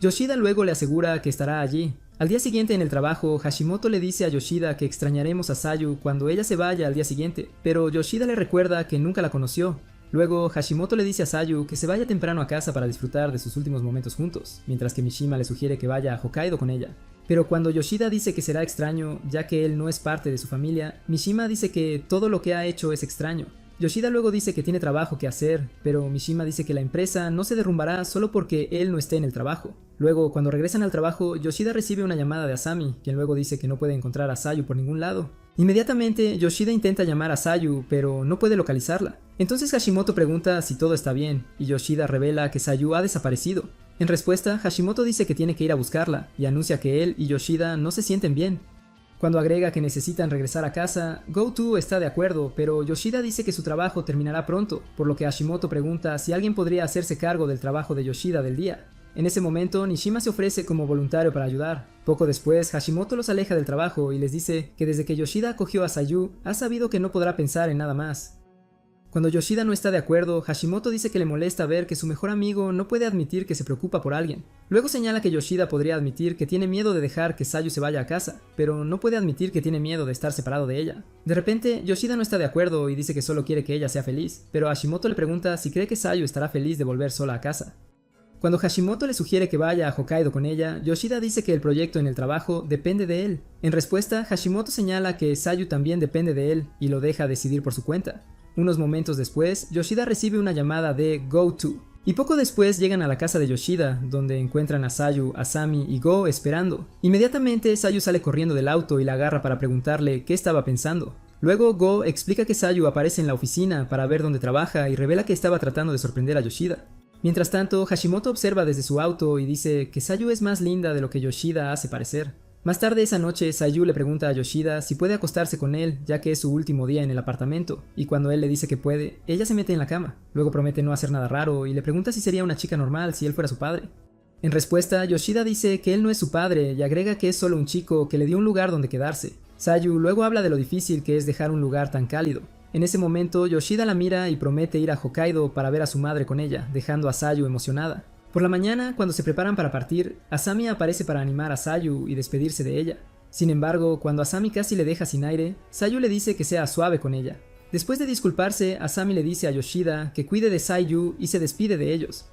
Yoshida luego le asegura que estará allí. Al día siguiente en el trabajo, Hashimoto le dice a Yoshida que extrañaremos a Sayu cuando ella se vaya al día siguiente, pero Yoshida le recuerda que nunca la conoció. Luego, Hashimoto le dice a Sayu que se vaya temprano a casa para disfrutar de sus últimos momentos juntos, mientras que Mishima le sugiere que vaya a Hokkaido con ella. Pero cuando Yoshida dice que será extraño, ya que él no es parte de su familia, Mishima dice que todo lo que ha hecho es extraño. Yoshida luego dice que tiene trabajo que hacer, pero Mishima dice que la empresa no se derrumbará solo porque él no esté en el trabajo. Luego, cuando regresan al trabajo, Yoshida recibe una llamada de Asami, quien luego dice que no puede encontrar a Sayu por ningún lado. Inmediatamente, Yoshida intenta llamar a Sayu, pero no puede localizarla. Entonces Hashimoto pregunta si todo está bien, y Yoshida revela que Sayu ha desaparecido. En respuesta, Hashimoto dice que tiene que ir a buscarla, y anuncia que él y Yoshida no se sienten bien. Cuando agrega que necesitan regresar a casa, Go-To está de acuerdo, pero Yoshida dice que su trabajo terminará pronto, por lo que Hashimoto pregunta si alguien podría hacerse cargo del trabajo de Yoshida del día. En ese momento, Nishima se ofrece como voluntario para ayudar. Poco después, Hashimoto los aleja del trabajo y les dice que desde que Yoshida acogió a Sayu, ha sabido que no podrá pensar en nada más. Cuando Yoshida no está de acuerdo, Hashimoto dice que le molesta ver que su mejor amigo no puede admitir que se preocupa por alguien. Luego señala que Yoshida podría admitir que tiene miedo de dejar que Sayu se vaya a casa, pero no puede admitir que tiene miedo de estar separado de ella. De repente, Yoshida no está de acuerdo y dice que solo quiere que ella sea feliz, pero Hashimoto le pregunta si cree que Sayu estará feliz de volver sola a casa. Cuando Hashimoto le sugiere que vaya a Hokkaido con ella, Yoshida dice que el proyecto en el trabajo depende de él. En respuesta, Hashimoto señala que Sayu también depende de él y lo deja decidir por su cuenta. Unos momentos después, Yoshida recibe una llamada de Go-To. Y poco después llegan a la casa de Yoshida, donde encuentran a Sayu, Asami y Go esperando. Inmediatamente, Sayu sale corriendo del auto y la agarra para preguntarle qué estaba pensando. Luego, Go explica que Sayu aparece en la oficina para ver dónde trabaja y revela que estaba tratando de sorprender a Yoshida. Mientras tanto, Hashimoto observa desde su auto y dice que Sayu es más linda de lo que Yoshida hace parecer. Más tarde esa noche, Sayu le pregunta a Yoshida si puede acostarse con él, ya que es su último día en el apartamento, y cuando él le dice que puede, ella se mete en la cama. Luego promete no hacer nada raro y le pregunta si sería una chica normal si él fuera su padre. En respuesta, Yoshida dice que él no es su padre y agrega que es solo un chico que le dio un lugar donde quedarse. Sayu luego habla de lo difícil que es dejar un lugar tan cálido. En ese momento, Yoshida la mira y promete ir a Hokkaido para ver a su madre con ella, dejando a Sayu emocionada. Por la mañana, cuando se preparan para partir, Asami aparece para animar a Sayu y despedirse de ella. Sin embargo, cuando Asami casi le deja sin aire, Sayu le dice que sea suave con ella. Después de disculparse, Asami le dice a Yoshida que cuide de Sayu y se despide de ellos.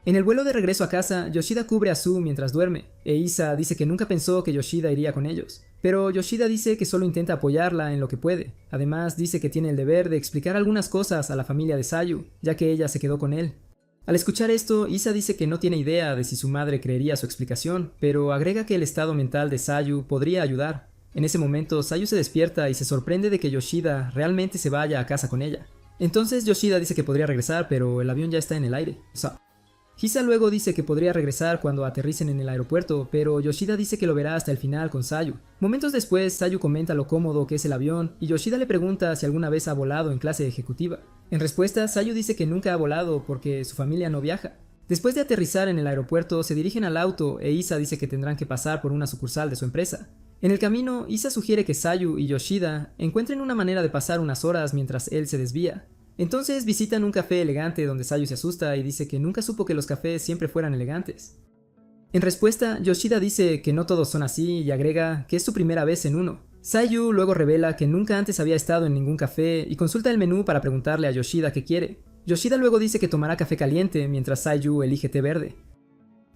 En el vuelo de regreso a casa, Yoshida cubre a Su mientras duerme, e Isa dice que nunca pensó que Yoshida iría con ellos. Pero Yoshida dice que solo intenta apoyarla en lo que puede. Además, dice que tiene el deber de explicar algunas cosas a la familia de Sayu, ya que ella se quedó con él. Al escuchar esto, Isa dice que no tiene idea de si su madre creería su explicación, pero agrega que el estado mental de Sayu podría ayudar. En ese momento, Sayu se despierta y se sorprende de que Yoshida realmente se vaya a casa con ella. Entonces Yoshida dice que podría regresar, pero el avión ya está en el aire. Hisa luego dice que podría regresar cuando aterricen en el aeropuerto, pero Yoshida dice que lo verá hasta el final con Sayu. Momentos después, Sayu comenta lo cómodo que es el avión y Yoshida le pregunta si alguna vez ha volado en clase ejecutiva. En respuesta, Sayu dice que nunca ha volado porque su familia no viaja. Después de aterrizar en el aeropuerto, se dirigen al auto e Isa dice que tendrán que pasar por una sucursal de su empresa. En el camino, Isa sugiere que Sayu y Yoshida encuentren una manera de pasar unas horas mientras él se desvía. Entonces visitan un café elegante donde Sayu se asusta y dice que nunca supo que los cafés siempre fueran elegantes. En respuesta, Yoshida dice que no todos son así y agrega que es su primera vez en uno. Sayu luego revela que nunca antes había estado en ningún café y consulta el menú para preguntarle a Yoshida qué quiere. Yoshida luego dice que tomará café caliente mientras Sayu elige té verde.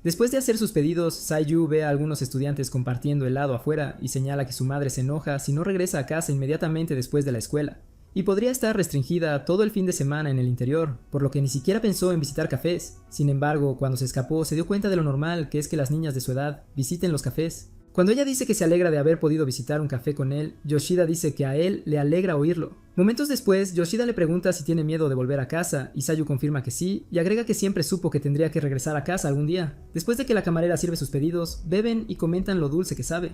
Después de hacer sus pedidos, Sayu ve a algunos estudiantes compartiendo helado afuera y señala que su madre se enoja si no regresa a casa inmediatamente después de la escuela. Y podría estar restringida todo el fin de semana en el interior, por lo que ni siquiera pensó en visitar cafés. Sin embargo, cuando se escapó se dio cuenta de lo normal que es que las niñas de su edad visiten los cafés. Cuando ella dice que se alegra de haber podido visitar un café con él, Yoshida dice que a él le alegra oírlo. Momentos después, Yoshida le pregunta si tiene miedo de volver a casa, y Sayu confirma que sí, y agrega que siempre supo que tendría que regresar a casa algún día. Después de que la camarera sirve sus pedidos, beben y comentan lo dulce que sabe.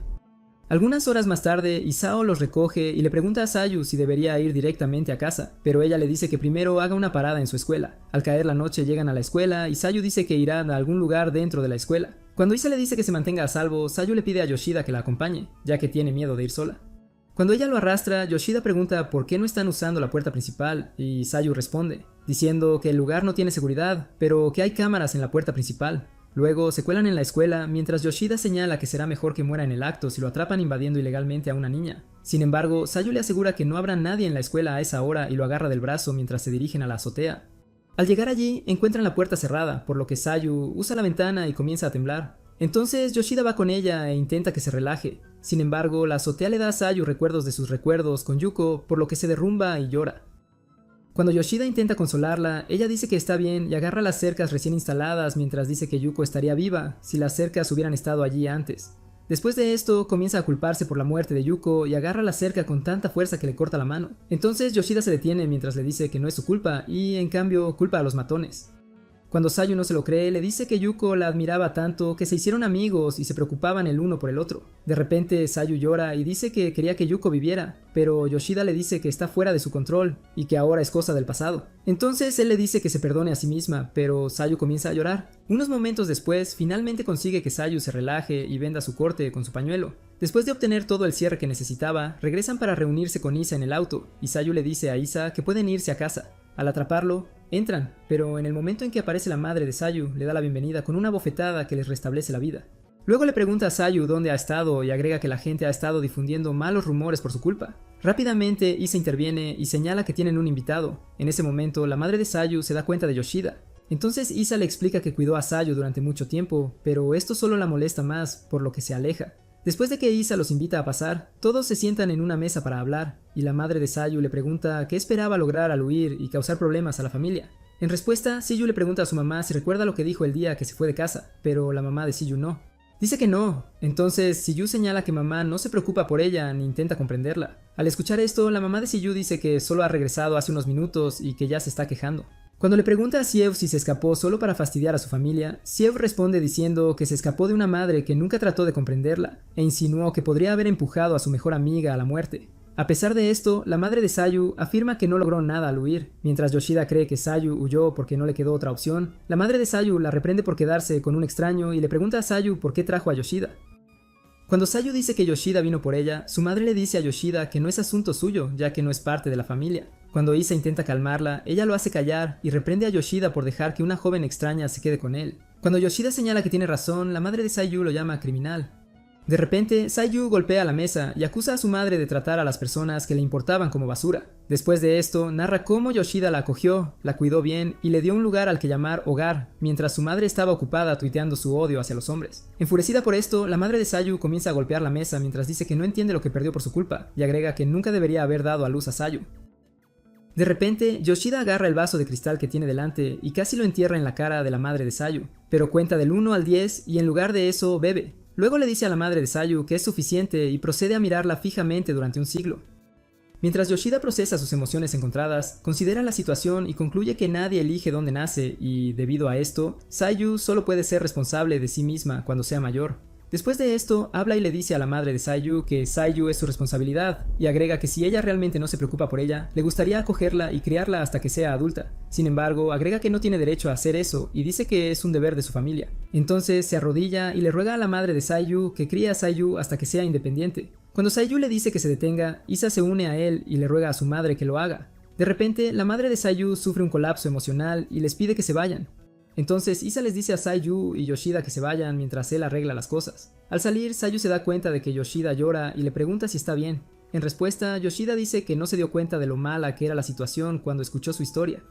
Algunas horas más tarde, Isao los recoge y le pregunta a Sayu si debería ir directamente a casa, pero ella le dice que primero haga una parada en su escuela. Al caer la noche llegan a la escuela y Sayu dice que irá a algún lugar dentro de la escuela. Cuando Isa le dice que se mantenga a salvo, Sayu le pide a Yoshida que la acompañe, ya que tiene miedo de ir sola. Cuando ella lo arrastra, Yoshida pregunta por qué no están usando la puerta principal y Sayu responde, diciendo que el lugar no tiene seguridad, pero que hay cámaras en la puerta principal. Luego se cuelan en la escuela mientras Yoshida señala que será mejor que muera en el acto si lo atrapan invadiendo ilegalmente a una niña. Sin embargo, Sayu le asegura que no habrá nadie en la escuela a esa hora y lo agarra del brazo mientras se dirigen a la azotea. Al llegar allí, encuentran la puerta cerrada, por lo que Sayu usa la ventana y comienza a temblar. Entonces Yoshida va con ella e intenta que se relaje. Sin embargo, la azotea le da a Sayu recuerdos de sus recuerdos con Yuko, por lo que se derrumba y llora. Cuando Yoshida intenta consolarla, ella dice que está bien y agarra las cercas recién instaladas mientras dice que Yuko estaría viva si las cercas hubieran estado allí antes. Después de esto, comienza a culparse por la muerte de Yuko y agarra la cerca con tanta fuerza que le corta la mano. Entonces Yoshida se detiene mientras le dice que no es su culpa y, en cambio, culpa a los matones. Cuando Sayu no se lo cree, le dice que Yuko la admiraba tanto que se hicieron amigos y se preocupaban el uno por el otro. De repente Sayu llora y dice que quería que Yuko viviera, pero Yoshida le dice que está fuera de su control y que ahora es cosa del pasado. Entonces él le dice que se perdone a sí misma, pero Sayu comienza a llorar. Unos momentos después, finalmente consigue que Sayu se relaje y venda su corte con su pañuelo. Después de obtener todo el cierre que necesitaba, regresan para reunirse con Isa en el auto, y Sayu le dice a Isa que pueden irse a casa. Al atraparlo, entran, pero en el momento en que aparece la madre de Sayu, le da la bienvenida con una bofetada que les restablece la vida. Luego le pregunta a Sayu dónde ha estado y agrega que la gente ha estado difundiendo malos rumores por su culpa. Rápidamente, Isa interviene y señala que tienen un invitado. En ese momento, la madre de Sayu se da cuenta de Yoshida. Entonces Isa le explica que cuidó a Sayu durante mucho tiempo, pero esto solo la molesta más, por lo que se aleja. Después de que Isa los invita a pasar, todos se sientan en una mesa para hablar, y la madre de Sayu le pregunta qué esperaba lograr al huir y causar problemas a la familia. En respuesta, Siyu le pregunta a su mamá si recuerda lo que dijo el día que se fue de casa, pero la mamá de Siyu no. Dice que no, entonces Siyu señala que mamá no se preocupa por ella ni intenta comprenderla. Al escuchar esto, la mamá de Siyu dice que solo ha regresado hace unos minutos y que ya se está quejando. Cuando le pregunta a Siev si se escapó solo para fastidiar a su familia, Siev responde diciendo que se escapó de una madre que nunca trató de comprenderla, e insinuó que podría haber empujado a su mejor amiga a la muerte. A pesar de esto, la madre de Sayu afirma que no logró nada al huir. Mientras Yoshida cree que Sayu huyó porque no le quedó otra opción, la madre de Sayu la reprende por quedarse con un extraño y le pregunta a Sayu por qué trajo a Yoshida. Cuando Sayu dice que Yoshida vino por ella, su madre le dice a Yoshida que no es asunto suyo, ya que no es parte de la familia. Cuando Isa intenta calmarla, ella lo hace callar y reprende a Yoshida por dejar que una joven extraña se quede con él. Cuando Yoshida señala que tiene razón, la madre de Sayu lo llama criminal. De repente, Sayu golpea la mesa y acusa a su madre de tratar a las personas que le importaban como basura. Después de esto, narra cómo Yoshida la acogió, la cuidó bien y le dio un lugar al que llamar hogar, mientras su madre estaba ocupada tuiteando su odio hacia los hombres. Enfurecida por esto, la madre de Sayu comienza a golpear la mesa mientras dice que no entiende lo que perdió por su culpa, y agrega que nunca debería haber dado a luz a Sayu. De repente, Yoshida agarra el vaso de cristal que tiene delante y casi lo entierra en la cara de la madre de Sayu, pero cuenta del 1 al 10 y en lugar de eso bebe. Luego le dice a la madre de Sayu que es suficiente y procede a mirarla fijamente durante un siglo. Mientras Yoshida procesa sus emociones encontradas, considera la situación y concluye que nadie elige dónde nace y, debido a esto, Sayu solo puede ser responsable de sí misma cuando sea mayor. Después de esto, habla y le dice a la madre de Sayu que Sayu es su responsabilidad, y agrega que si ella realmente no se preocupa por ella, le gustaría acogerla y criarla hasta que sea adulta. Sin embargo, agrega que no tiene derecho a hacer eso y dice que es un deber de su familia. Entonces se arrodilla y le ruega a la madre de Sayu que críe a Sayu hasta que sea independiente. Cuando Sayu le dice que se detenga, Isa se une a él y le ruega a su madre que lo haga. De repente, la madre de Sayu sufre un colapso emocional y les pide que se vayan. Entonces Isa les dice a Sayu y Yoshida que se vayan mientras él arregla las cosas. Al salir, Sayu se da cuenta de que Yoshida llora y le pregunta si está bien. En respuesta, Yoshida dice que no se dio cuenta de lo mala que era la situación cuando escuchó su historia.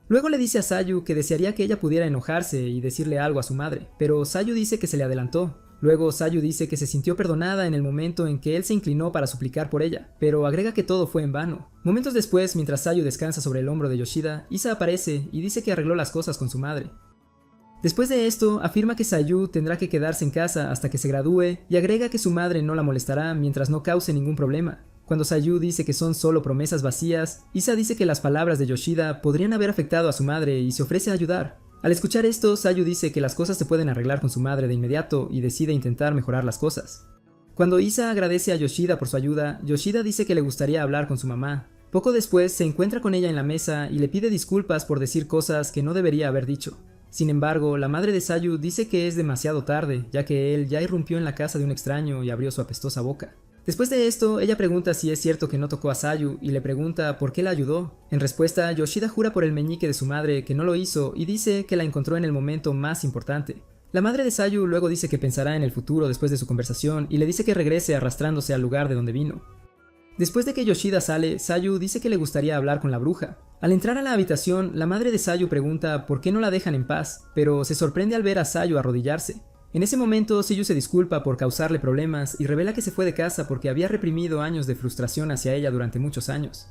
Luego le dice a Sayu que desearía que ella pudiera enojarse y decirle algo a su madre, pero Sayu dice que se le adelantó. Luego Sayu dice que se sintió perdonada en el momento en que él se inclinó para suplicar por ella, pero agrega que todo fue en vano. Momentos después, mientras Sayu descansa sobre el hombro de Yoshida, Isa aparece y dice que arregló las cosas con su madre. Después de esto, afirma que Sayu tendrá que quedarse en casa hasta que se gradúe y agrega que su madre no la molestará mientras no cause ningún problema. Cuando Sayu dice que son solo promesas vacías, Isa dice que las palabras de Yoshida podrían haber afectado a su madre y se ofrece a ayudar. Al escuchar esto, Sayu dice que las cosas se pueden arreglar con su madre de inmediato y decide intentar mejorar las cosas. Cuando Isa agradece a Yoshida por su ayuda, Yoshida dice que le gustaría hablar con su mamá. Poco después se encuentra con ella en la mesa y le pide disculpas por decir cosas que no debería haber dicho. Sin embargo, la madre de Sayu dice que es demasiado tarde, ya que él ya irrumpió en la casa de un extraño y abrió su apestosa boca. Después de esto, ella pregunta si es cierto que no tocó a Sayu y le pregunta por qué la ayudó. En respuesta, Yoshida jura por el meñique de su madre que no lo hizo y dice que la encontró en el momento más importante. La madre de Sayu luego dice que pensará en el futuro después de su conversación y le dice que regrese arrastrándose al lugar de donde vino. Después de que Yoshida sale, Sayu dice que le gustaría hablar con la bruja. Al entrar a la habitación, la madre de Sayu pregunta por qué no la dejan en paz, pero se sorprende al ver a Sayu arrodillarse. En ese momento, Sayu se disculpa por causarle problemas y revela que se fue de casa porque había reprimido años de frustración hacia ella durante muchos años.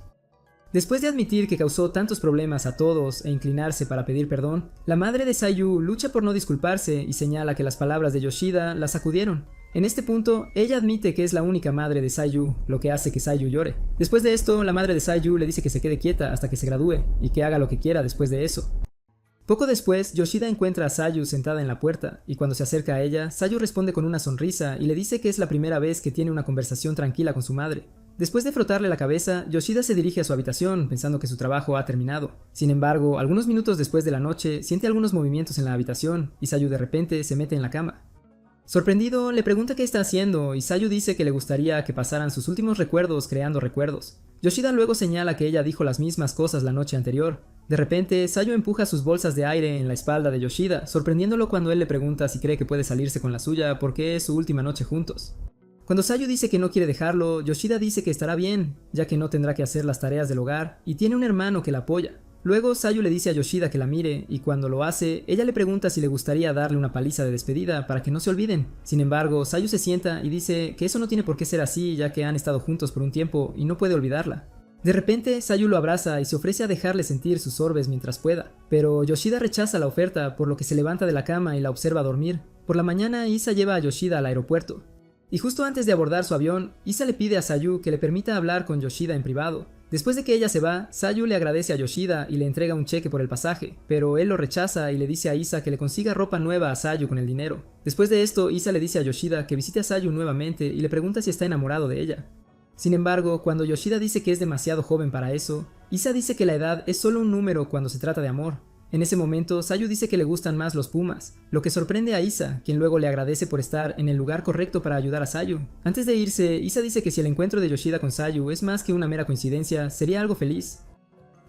Después de admitir que causó tantos problemas a todos e inclinarse para pedir perdón, la madre de Sayu lucha por no disculparse y señala que las palabras de Yoshida la sacudieron. En este punto, ella admite que es la única madre de Sayu, lo que hace que Sayu llore. Después de esto, la madre de Sayu le dice que se quede quieta hasta que se gradúe y que haga lo que quiera después de eso. Poco después, Yoshida encuentra a Sayu sentada en la puerta, y cuando se acerca a ella, Sayu responde con una sonrisa y le dice que es la primera vez que tiene una conversación tranquila con su madre. Después de frotarle la cabeza, Yoshida se dirige a su habitación pensando que su trabajo ha terminado. Sin embargo, algunos minutos después de la noche, siente algunos movimientos en la habitación y Sayu de repente se mete en la cama. Sorprendido, le pregunta qué está haciendo y Sayu dice que le gustaría que pasaran sus últimos recuerdos creando recuerdos. Yoshida luego señala que ella dijo las mismas cosas la noche anterior. De repente, Sayu empuja sus bolsas de aire en la espalda de Yoshida, sorprendiéndolo cuando él le pregunta si cree que puede salirse con la suya porque es su última noche juntos. Cuando Sayu dice que no quiere dejarlo, Yoshida dice que estará bien, ya que no tendrá que hacer las tareas del hogar y tiene un hermano que la apoya. Luego Sayu le dice a Yoshida que la mire y cuando lo hace, ella le pregunta si le gustaría darle una paliza de despedida para que no se olviden. Sin embargo, Sayu se sienta y dice que eso no tiene por qué ser así ya que han estado juntos por un tiempo y no puede olvidarla. De repente, Sayu lo abraza y se ofrece a dejarle sentir sus orbes mientras pueda, pero Yoshida rechaza la oferta por lo que se levanta de la cama y la observa dormir. Por la mañana, Isa lleva a Yoshida al aeropuerto. Y justo antes de abordar su avión, Isa le pide a Sayu que le permita hablar con Yoshida en privado. Después de que ella se va, Sayu le agradece a Yoshida y le entrega un cheque por el pasaje, pero él lo rechaza y le dice a Isa que le consiga ropa nueva a Sayu con el dinero. Después de esto, Isa le dice a Yoshida que visite a Sayu nuevamente y le pregunta si está enamorado de ella. Sin embargo, cuando Yoshida dice que es demasiado joven para eso, Isa dice que la edad es solo un número cuando se trata de amor. En ese momento, Sayu dice que le gustan más los pumas, lo que sorprende a Isa, quien luego le agradece por estar en el lugar correcto para ayudar a Sayu. Antes de irse, Isa dice que si el encuentro de Yoshida con Sayu es más que una mera coincidencia, sería algo feliz.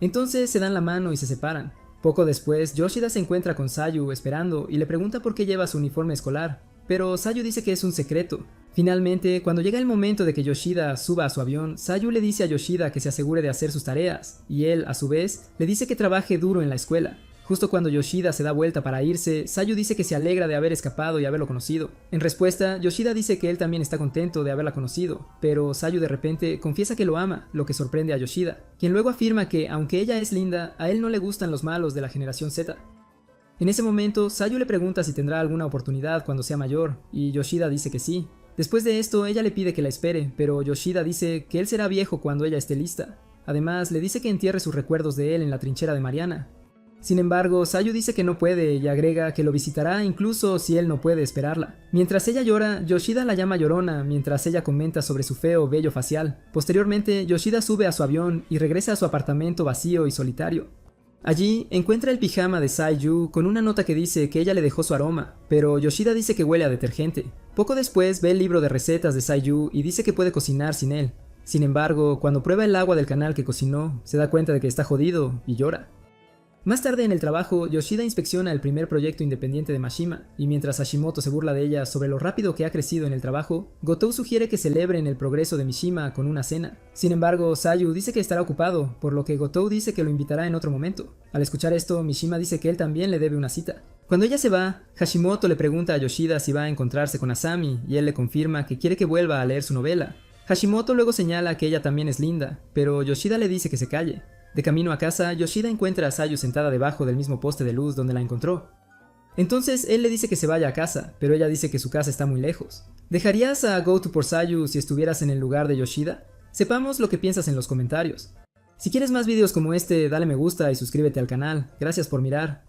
Entonces se dan la mano y se separan. Poco después, Yoshida se encuentra con Sayu esperando y le pregunta por qué lleva su uniforme escolar, pero Sayu dice que es un secreto. Finalmente, cuando llega el momento de que Yoshida suba a su avión, Sayu le dice a Yoshida que se asegure de hacer sus tareas, y él, a su vez, le dice que trabaje duro en la escuela. Justo cuando Yoshida se da vuelta para irse, Sayu dice que se alegra de haber escapado y haberlo conocido. En respuesta, Yoshida dice que él también está contento de haberla conocido, pero Sayu de repente confiesa que lo ama, lo que sorprende a Yoshida, quien luego afirma que, aunque ella es linda, a él no le gustan los malos de la generación Z. En ese momento, Sayu le pregunta si tendrá alguna oportunidad cuando sea mayor, y Yoshida dice que sí. Después de esto, ella le pide que la espere, pero Yoshida dice que él será viejo cuando ella esté lista. Además, le dice que entierre sus recuerdos de él en la trinchera de Mariana. Sin embargo, Sayu dice que no puede y agrega que lo visitará incluso si él no puede esperarla. Mientras ella llora, Yoshida la llama llorona mientras ella comenta sobre su feo vello facial. Posteriormente, Yoshida sube a su avión y regresa a su apartamento vacío y solitario. Allí encuentra el pijama de Sayu con una nota que dice que ella le dejó su aroma, pero Yoshida dice que huele a detergente. Poco después ve el libro de recetas de Sayu y dice que puede cocinar sin él. Sin embargo, cuando prueba el agua del canal que cocinó, se da cuenta de que está jodido y llora. Más tarde en el trabajo, Yoshida inspecciona el primer proyecto independiente de Mashima, y mientras Hashimoto se burla de ella sobre lo rápido que ha crecido en el trabajo, Gotou sugiere que celebren el progreso de Mishima con una cena. Sin embargo, Sayu dice que estará ocupado, por lo que Gotou dice que lo invitará en otro momento. Al escuchar esto, Mishima dice que él también le debe una cita. Cuando ella se va, Hashimoto le pregunta a Yoshida si va a encontrarse con Asami, y él le confirma que quiere que vuelva a leer su novela. Hashimoto luego señala que ella también es linda, pero Yoshida le dice que se calle. De camino a casa, Yoshida encuentra a Sayu sentada debajo del mismo poste de luz donde la encontró. Entonces él le dice que se vaya a casa, pero ella dice que su casa está muy lejos. ¿Dejarías a Gotou por Sayu si estuvieras en el lugar de Yoshida? Sepamos lo que piensas en los comentarios. Si quieres más videos como este, dale me gusta y suscríbete al canal. Gracias por mirar.